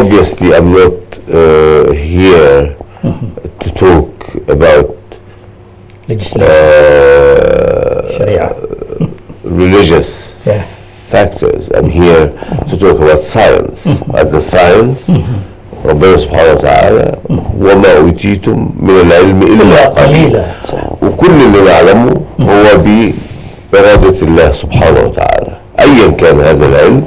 Speaker 2: obviously, I'm not here to talk about
Speaker 1: Sharia.
Speaker 2: religious factors. I'm here to talk about science. And the science, ربنا سبحانه وتعالى وما أوتيتم من العلم إلا قليلا. وكل اللي نعلمه هو بإرادة الله سبحانه وتعالى. أيا كان هذا العلم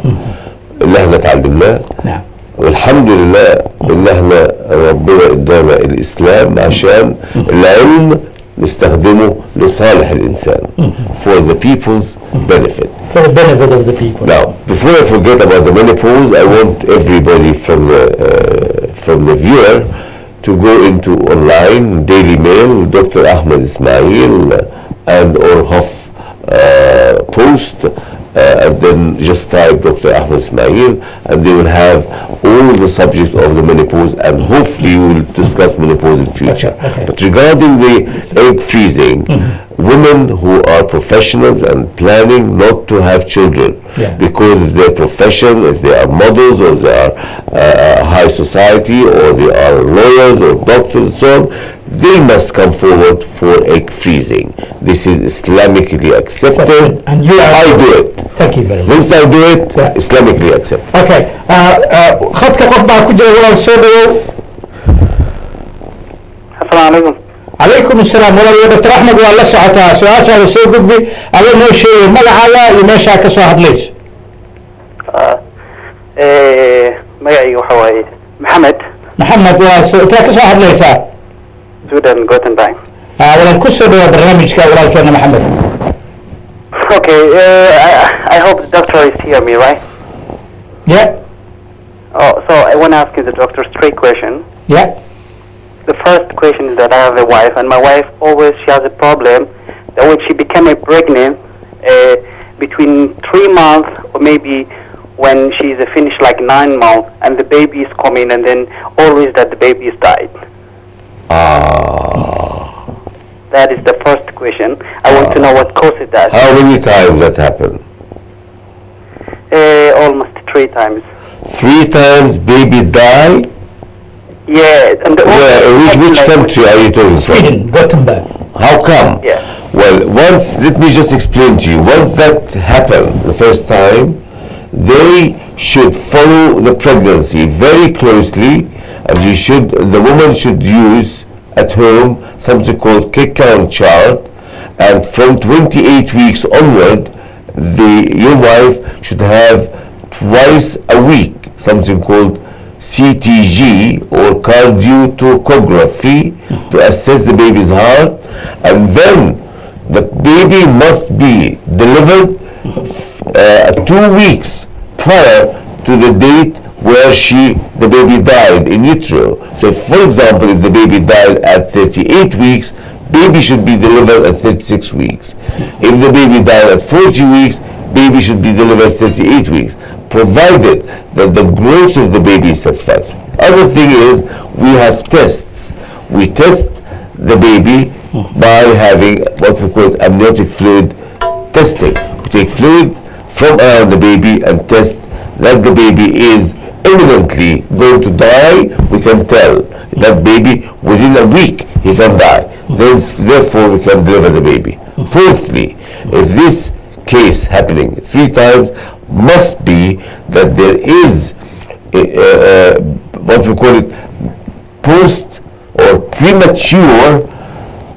Speaker 2: اللي احنا تعلمناه.
Speaker 1: نعم.
Speaker 2: والحمد لله ان احنا ربنا ادانا الاسلام عشان العلم نستخدمه لصالح الانسان. For the people's benefit.
Speaker 1: For the benefit of the people.
Speaker 2: Now, before I forget about the menopause, I want everybody from the viewer to go into online Daily Mail, Dr. Ahmed Ismail, and or Huff Post, and then just type Dr. Ahmed Ismail, and they will have all the subjects of the menopause, and hopefully we will discuss menopause in future.
Speaker 1: Okay.
Speaker 2: But regarding the egg freezing, women who are professionals and planning not to have children because of their profession, if they are models or they are high society or they are lawyers or doctors and so on, they must come forward for egg freezing. This is Islamically accepted.
Speaker 1: And you
Speaker 2: I do it.
Speaker 1: Thank you very much.
Speaker 2: Since I do it, Islamically accepted.
Speaker 1: Okay. خدك qof baa ku jira walaal soo dhawow.
Speaker 4: Assalaamu calaykum.
Speaker 1: عليكم السلام walaal Dr. Ahmed waa la socotaa su'aashaada soo gudbi adoo noo sheegay magacaaga iyo meesha ka soo hadlayso.
Speaker 4: magacayga waxa waaye
Speaker 1: Maxamed waa intaa ka soo hadlaysaa
Speaker 4: Sweden Gothenburg.
Speaker 1: walaal ku soo dhawaad barnaamijka walaalkeena Maxamed.
Speaker 4: Okay, I hope the doctor is hearing me, right?
Speaker 1: Yeah.
Speaker 4: Oh, so I want to ask you the doctor straight question.
Speaker 1: Yeah.
Speaker 4: The first question is that I have a wife, and my wife always she has a problem that when she became pregnant, between 3 months or maybe when she's finished like 9 months, and the baby is coming, and then always that the baby is died.
Speaker 5: That is the first question. I want to know what causes that.
Speaker 2: How many times that happened?
Speaker 5: Almost 3 times.
Speaker 2: 3 times baby die?
Speaker 5: Yeah. And
Speaker 2: Which country are you talking from?
Speaker 1: Sweden, Gothenburg.
Speaker 2: How come?
Speaker 5: Yeah.
Speaker 2: Well, let me just explain to you. Once that happened the first time, they should follow the pregnancy very closely, and the woman should use at home something called kick count chart, and from 28 weeks onward, your wife should have twice a week something called CTG or cardiotocography to assess the baby's heart, and then the baby must be delivered 2 weeks prior to the date where the baby died in utero. So for example, if the baby died at 38 weeks, baby should be delivered at 36 weeks. If the baby died at 40 weeks, baby should be delivered at 38 weeks, provided that the growth of the baby is satisfactory. Other thing is, we have tests. We test the baby by having what we call amniotic fluid testing. We take fluid from around the baby and test that the baby is imminently going to die. We can tell that baby within a week he can die. Therefore we can deliver the baby. Fourthly, if this case happening 3 times, must be that there is what we call it post or premature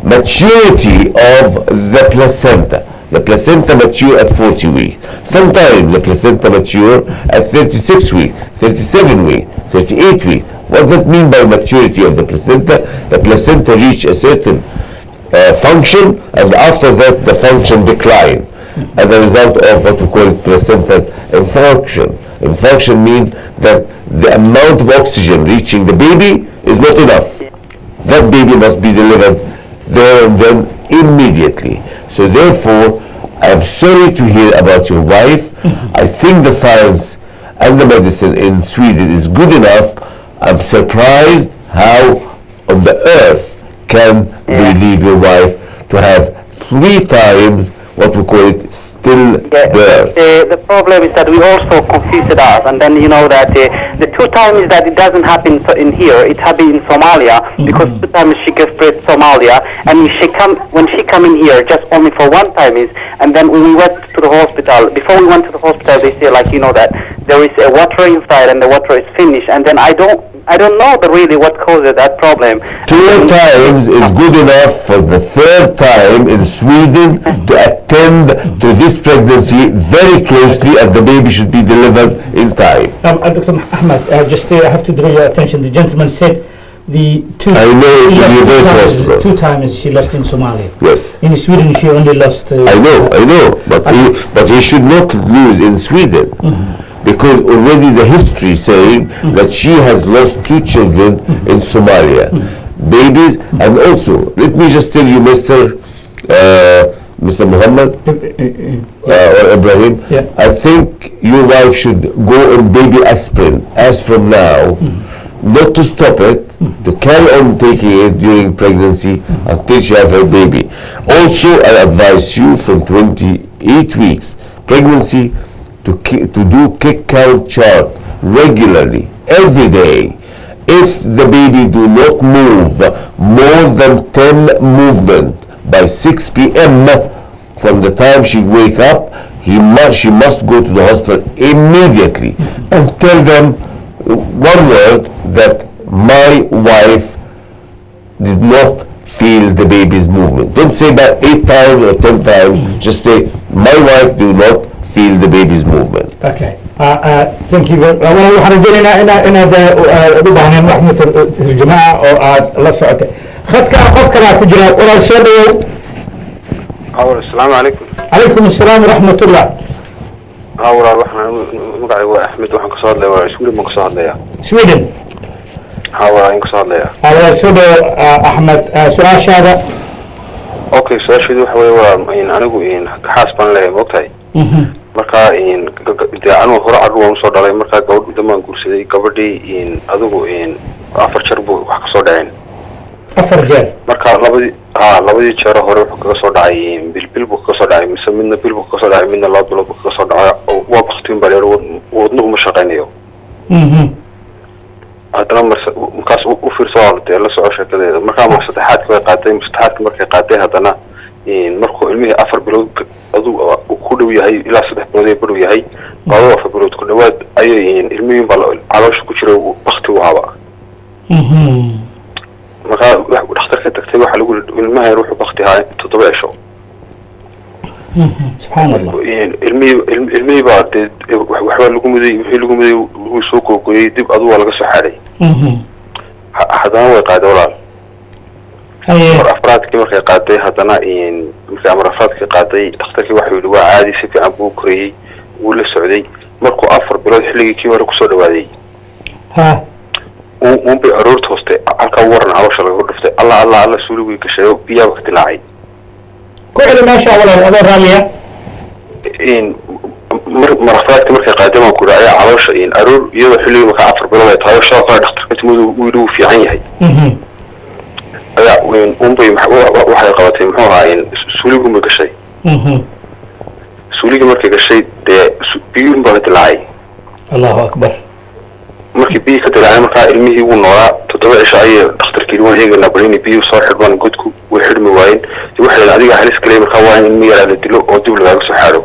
Speaker 2: maturity of the placenta. The placenta mature at 40 weeks. Sometimes the placenta mature at 36 weeks, 37 weeks, 38 weeks. What does that mean by maturity of the placenta? The placenta reach a certain function, and after that the function decline as a result of what we call placental infarction. Infarction means that the amount of oxygen reaching the baby is not enough. That baby must be delivered there and then immediately. So therefore, I'm sorry to hear about your wife. I think the science and the medicine in Sweden is good enough. I'm surprised how on the earth can we leave your wife to have 3 times what we call it stillbirth.
Speaker 5: The problem is that we also confused us, and then you know that the 2 times that it doesn't happen in here, it happened in Somalia, because 2 times she gave birth in Somalia, and when she come in here just only for 1 time and then when we went to the hospital, before we went to the hospital, they say like, you know, that there is a water inside and the water is finished, and then I don't know really what causes that problem.
Speaker 2: 2 times is good enough for the 3rd time in Sweden to attend to this pregnancy very closely, and the baby should be delivered in time.
Speaker 1: Dr. Ahmed, I have to draw your attention. The gentleman said the 2
Speaker 2: I know it's a reverse hospital.
Speaker 1: 2 times she lost in Somalia.
Speaker 2: Yes.
Speaker 1: In Sweden she only lost...
Speaker 2: I know, but he should not lose in Sweden. Because already the history saying that she has lost 2 children in Somalia, babies, and also let me just tell you, Mr. Muhammad or Ibrahim, I think your wife should go on baby aspirin as from now, not to stop it, to carry on taking it during pregnancy until she has her baby. Also, I advise you from 28 weeks pregnancy to do kick count chart regularly, every day. If the baby do not move more than 10 movement by 6 p.m. from the time she wake up, she must go to the hospital immediately and tell them 1 word that my wife did not feel the baby's movement. Don't say that 8 times or 10 times, just say my wife do not feel the baby's movement.
Speaker 1: Okay. Thank you. waxaan rajaynaynaa inaad u baahneen wax mutarjumaa oo aad la socotay. khadka qof kalaa ku jira, walaal soo dhawow.
Speaker 6: Assalaamu calaykum.
Speaker 1: Calaykum assalaam waraxmatullah.
Speaker 6: walaal waxaan magacaygu waa Ahmed, waxaan kasoo hadlayaa walaal Sweden baan kasoo hadlayaa.
Speaker 1: Sweden.
Speaker 6: walaal kasoo hadlayaa.
Speaker 1: walaal soo dhawow Ahmed, su-aashaada.
Speaker 6: Okay, su-aasheedu waxa weeye waa anigu xaas baan leeyahay, maogtahay. marka dee anigu hore carruur waan usoo dhalay, markaa gabadh damaan guursaday, gabadhii adigu 4 jeer buu wax kasoo dhaceen.
Speaker 1: 4 jeer?
Speaker 6: marka labadii jeer hore wuxuu kaga soo dhacay bilbil buu kaga soo dhacay mise midna bil buu kaga soo dhacay midna 2 bilood buu kaga soo dhacay waa baktiin baa leeyahay wadnuhu ma shaqaynayo haddana markaas u fiirso dee la soco sheekadeeda markaa mar saddexaadka way qaatay saddexaadka markay qaatay haddana markuu ilmihii 4 bilood aduu ku dhow yahay ilaa 3 bilood ay badhow yahay baado 4 bilood ku dhawaad ayay ilmihii baa caloosha ku jira bakti u haba markaa dhakhtarka tagtay waxa lagu ilmaha yar wuxuu bakti ahaa 7 cisho
Speaker 1: subxaan allah
Speaker 6: ilmihii baa dee waxbaa lagu muday wixii lagu muday lagu soo googoyey dib aduu waa laga soo xaaday haddana way qaaday walaal mar afraadkii markay qaaday haddana markay amar afraadkii qaaday dhakhtarkii waxuu yidhi waa caadi si fiican buu korayey wuu la socday markuu 4 bilood xilligii kii hore kusoo dhawaaday bay aroorta hoostay halkaa waran caloosha laga dhuftay alla suuligii gashayo biyaaba ka dilaacay
Speaker 1: ku celi meesha walaal adoo raalliya
Speaker 6: mar afraadkii markay qaaday baan ku yidhi ayaa caloosha aroor iyadoo xilligii markaa 4 bilood ay tahay shaqo kale dhakhtarka timadu uu yidhi wuu fiican yahay ayaa bay waxay qabatay muxuu ahaa suuligu ma gashay suuligii markay gashay dee biyuun baa dilaacay
Speaker 1: allahu akbar
Speaker 6: markii biyi ka dilaacay markaa ilmihii wuu noolaa 7 cisho ayay dhakhtarkii waan eegaynaa bal inay biyuhu soo xidhmaan godku way xidhmi waayeen waxay adiga halis galay markaa waa in ilmi yaraa la dilo oo dib lagaaga soo xaadho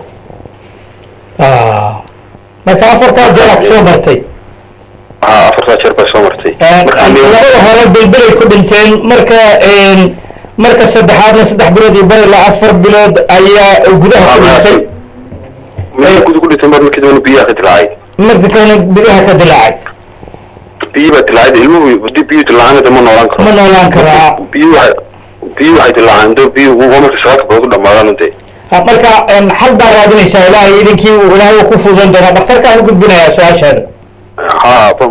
Speaker 1: marka 4 jeer ku soo martay
Speaker 6: 4 jeer baa soo martay
Speaker 1: labada hore bilbilay ku dhinteen marka saddexaadna 3 bilood iyo bari la 4 bilood ayaa gudaha ku dhintay
Speaker 6: gudaha ku dhintay markii dibna biyaha ka dilaacay
Speaker 1: markii kalena biyaha ka dilaacay
Speaker 6: biyaha dilaacay ilmuhu dib biyo dilaacay ma noolaan karo biyo waxay dilaacaan doo biyo waa markii shaqada badan dhamaadaan intee
Speaker 1: marka xal baa raadinaysaa ilaahay idinkii ilaahay ku fududan doona dhakhtarkaan u gudbinayaa su-aashaada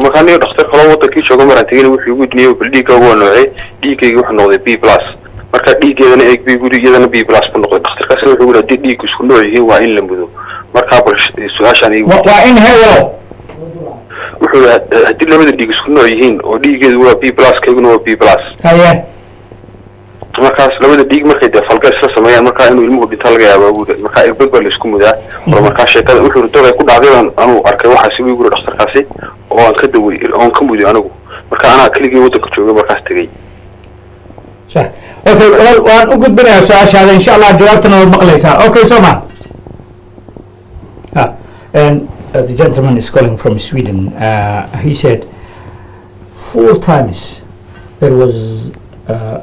Speaker 6: markaa niyo dhakhtar kaloo wadankii jooga maraan tegin wuxuu igu dhiniyay bal dhiiggaagu waa noocay dhiiggaygi wuxuu noqday B plus marka dhiiggeedana eeg bay guri iyadana B plus ku noqday dhakhtarkaasina wuxuu yidhi haddii dhiiggu isku nooc yihiin waa in la mudo markaa bal su-aashaan
Speaker 1: waa in hewlo
Speaker 6: wuxuu yidhi haddii labada dhiig isku nooc yihiin oo dhiiggeedu waa B plus kayguna waa B plus markaas labada dhiig markay dee falga isla sameeyaan markaa inuu ilmuhu dhinta laga yaaba markaa irbad baa laisku mudaa oo markaa sheekada wuxuu dogay ku dhacday anuu arkay waxaasi wuu yiri dhakhtarkaasi oo aan ka daway oon ka muday anigu marka anaa keligii wadanka joogay markaas tegay
Speaker 1: صح اوكي waan u gudbinayaa su-aashaada insha allah jawaabtana waad maqlaysaa okay soma and the gentleman is calling from Sweden. He said 4 times there was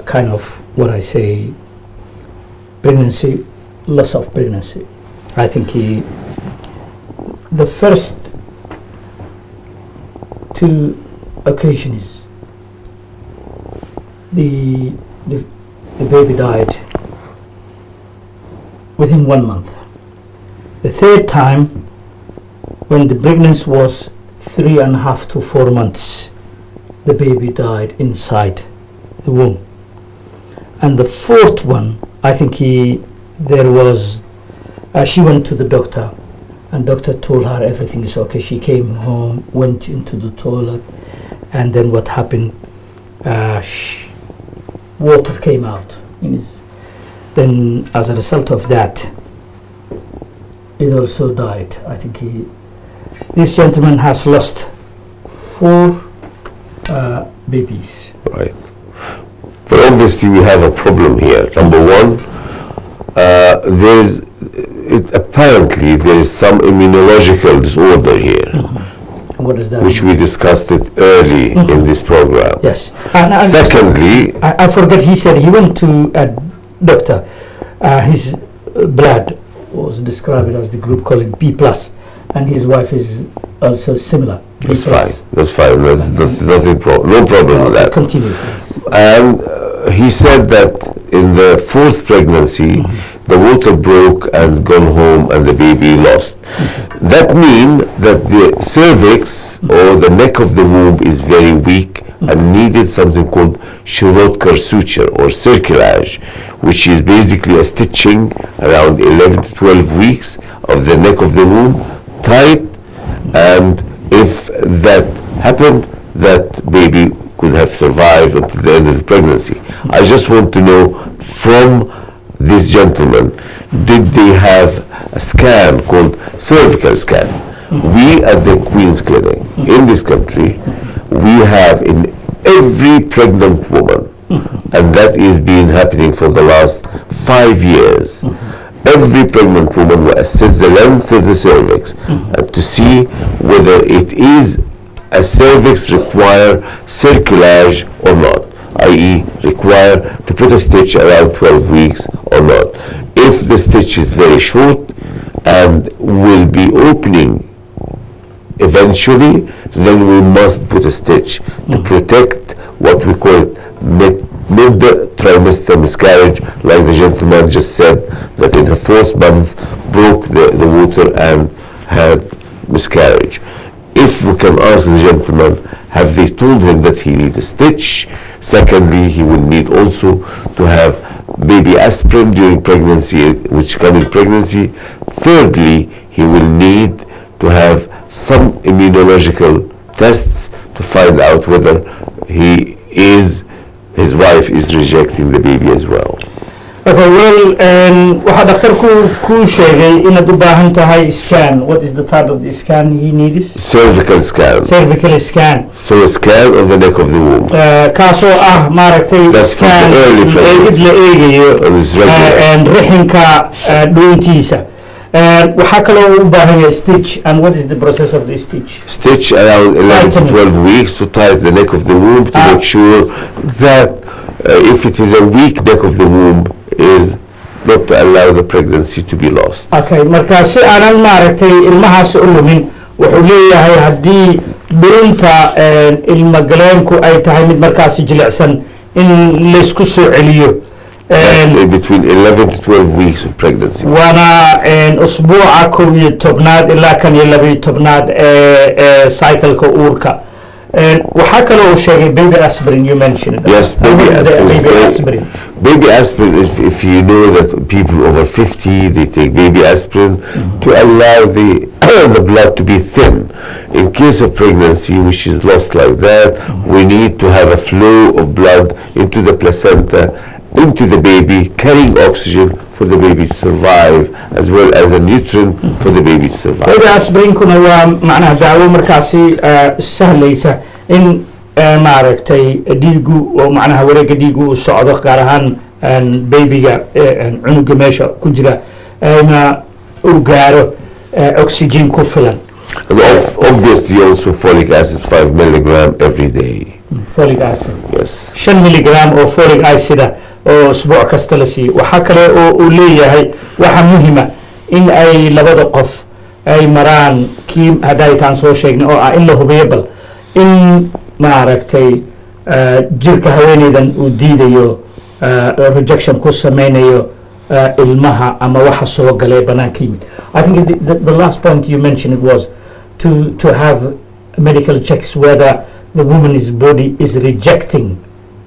Speaker 1: kind of what I say pregnancy, loss of pregnancy. I think the first 2 occasions the baby died within 1 month. The 3rd time, when the pregnancy was 3.5 to 4 months, the baby died inside the womb. And the 4th one, I think she went to the doctor, and doctor told her everything is okay. She came home, went into the toilet, and then what happened? Water came out. Then, as a result of that, it also died. I think this gentleman has lost 4 babies.
Speaker 2: Right. But obviously we have a problem here. Number one, apparently there is some immunological disorder here.
Speaker 1: What is that?
Speaker 2: Which we discussed it early in this program.
Speaker 1: Yes.
Speaker 2: Secondly,
Speaker 1: I forgot, he said he went to a doctor. His blood was described as the group called it B+, and his wife is also similar.
Speaker 2: That's fine. That's fine. That's nothing. No problem with that.
Speaker 1: Continue, please.
Speaker 2: And he said that in the 4th pregnancy, the water broke and gone home, and the baby lost. That means that the cervix or the neck of the womb is very weak and needed something called Shirotkar suture or circulage, which is basically a stitching around 11 to 12 weeks of the neck of the womb, tight, and if that happened, that baby could have survived until the end of the pregnancy. I just want to know from this gentleman, did they have a scan called cervical scan? We at the Queen's Clinic in this country, we have in every pregnant woman, and that is been happening for the last 5 years. Every pregnant woman will assess the length of the cervix to see whether it is a cervix require circulage or not, i.e. require to put a stitch around 12 weeks or not. If the stitch is very short and will be opening eventually, then we must put a stitch to protect what we call mid-trimester miscarriage, like the gentleman just said, that in her 4th month broke the water and had miscarriage. If we can ask the gentleman, have they told him that he needs a stitch? Secondly, he will need also to have baby aspirin during pregnancy, which come in pregnancy. Thirdly, he will need to have some immunological tests to find out whether his wife is rejecting the baby as well.
Speaker 1: Okay, well, waxaa dhakhtarku kuu sheegay inaad u baahan tahay scan. What is the type of the scan he needs?
Speaker 2: Cervical scan.
Speaker 1: Cervical scan.
Speaker 2: So a scan of the neck of the womb.
Speaker 1: Kaasoo maaragtay scan eegid la eegayo rixinka dhuuntiisa. waxaa kaloo u baahan yahay stitch. And what is the process of the stitch?
Speaker 2: Stitch around 11 to 12 weeks to tighten the neck of the womb to make sure that if it is a weak neck of the womb, is not to allow the pregnancy to be lost.
Speaker 1: Okay, marka si aanan maaragtay ilmahaas u lumin, wuxuu leeyahay haddii dhuunta ilma galeenku ay tahay mid markaasi jilicsan in laysku soo celiyo.
Speaker 2: Between 11 to 12 weeks of pregnancy.
Speaker 1: Waana usbuuca 11 ilaa 12 cycle-ka uurka. waxaa kaloo uu sheegay baby aspirin, you mentioned.
Speaker 2: Yes, baby aspirin. Baby aspirin, if you know that people over 50, they take baby aspirin to allow the blood to be thin. In case of pregnancy, which is lost like that, we need to have a flow of blood into the placenta, into the baby, carrying oxygen for the baby to survive, as well as a nutrient for the baby to survive.
Speaker 1: baby aspirin kuna waa macnaha daawo markaasi sahlaysa in maaragtay dhiigu oo macnaha wareegga dhiigu u socdo, gaar ahaan babyga cunuga meesha ku jira na u gaaro oxygen ku filan.
Speaker 2: And obviously also folic acid 5 milligram every day.
Speaker 1: Folic acid.
Speaker 2: Yes.
Speaker 1: 5 milligram oo folic acid oo usbuuc kasta la siiyo. waxaa kale oo uu leeyahay waxa muhiima in ay labada qof ay maraan kii hadaytaan soo sheegnay oo ah in la hubiyo bal in maaragtay jirka haweeneydan uu diidayo rejection ku sameynayo ilmaha ama waxa soo galay banaanka yimid. I think the last point you mentioned was to have medical checks whether the woman's body is rejecting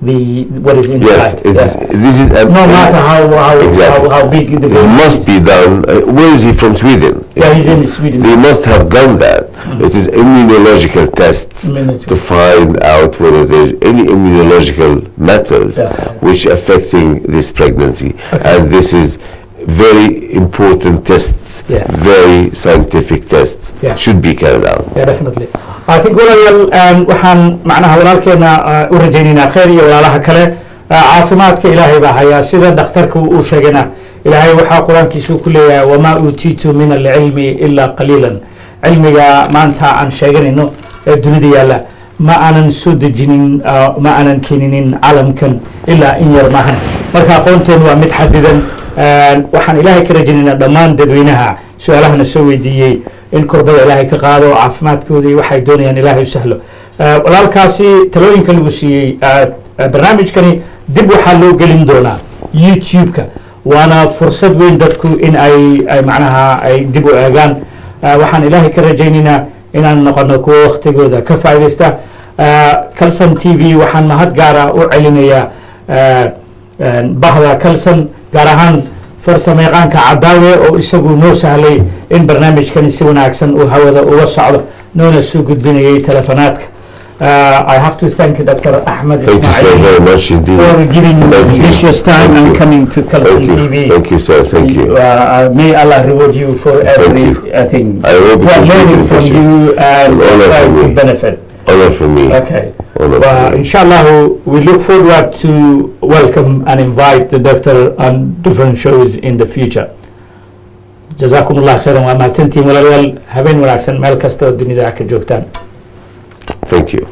Speaker 1: what is inside.
Speaker 2: Yes, this is
Speaker 1: no matter how big the baby
Speaker 2: must be done. Where is he from? Sweden.
Speaker 1: Yeah, he's in Sweden.
Speaker 2: They must have done that. It is immunological tests to find out whether there's any immunological matters which affecting this pregnancy. And this is very important tests, very scientific tests, should be carried out.
Speaker 1: Yeah, definitely. I think waxaan macnaha walaalkeena u rajaynaynaa khayr iyo walaalaha kale caafimaadka ilaahay baa hayaa sida dhakhtarka uu sheegana. ilaahay waxaa quraankiisu ku leeyahay wamaa uutiitu min alcilmi ilaa qaliilan. cilmiga maanta aan sheeganayno ee dunida yaalla ma aanan soo dejinin, ma aanan keeninin calamkan ilaa in yar maahan. marka aqoonteen waa mid xadidan. waxaan ilaahay ka rajaynaynaa dhammaan dadweynaha su-aalahana soo weydiiyey in korbada ilaahay ka qaado caafimaadkooda iyo waxay doonayaan ilaahay u sahlo. walaalkaasi talooyinka lagu siiyey barnaamijkani dib waxaa loo gelin doonaa YouTube-ka. waana fursad weyn dadku in ay macnaha ay dib u eegaan. waxaan ilaahay ka rajaynaynaa inaan noqono kuwo waqtigooda ka faa'iidaysta. Kalsan TV waxaan mahad gaara u celinayaa bahda Kalsan, gaar ahaan farsamayaqaanka Cadaawe oo isagu noo sahlay in barnaamijkani si wanaagsan uu hawada uga socdo, noona soo gudbinayay telefonaadka. I have to thank Dr. Ahmed
Speaker 2: Thank you so
Speaker 1: Ismail
Speaker 2: very much indeed.
Speaker 1: for giving
Speaker 2: Thank you.
Speaker 1: precious time
Speaker 2: Thank
Speaker 1: and
Speaker 2: you.
Speaker 1: coming to Kalsan
Speaker 2: Thank you.
Speaker 1: TV.
Speaker 2: Thank you, sir. Thank you.
Speaker 1: May Allah reward you for everything.
Speaker 2: I hope
Speaker 1: We are
Speaker 2: it
Speaker 1: learning
Speaker 2: will
Speaker 1: from
Speaker 2: be
Speaker 1: you and
Speaker 2: an honor
Speaker 1: trying
Speaker 2: for
Speaker 1: to
Speaker 2: me.
Speaker 1: benefit.
Speaker 2: Honor for me.
Speaker 1: Okay.
Speaker 2: Honor for me.
Speaker 1: Inshallah, we look forward to welcome and invite the doctor on different shows in the future. Jazakumullah khairan wa mahadsantiin walaalayaal habeen wanaagsan meel kasta oo dunida ka joogtaan.
Speaker 2: Thank you.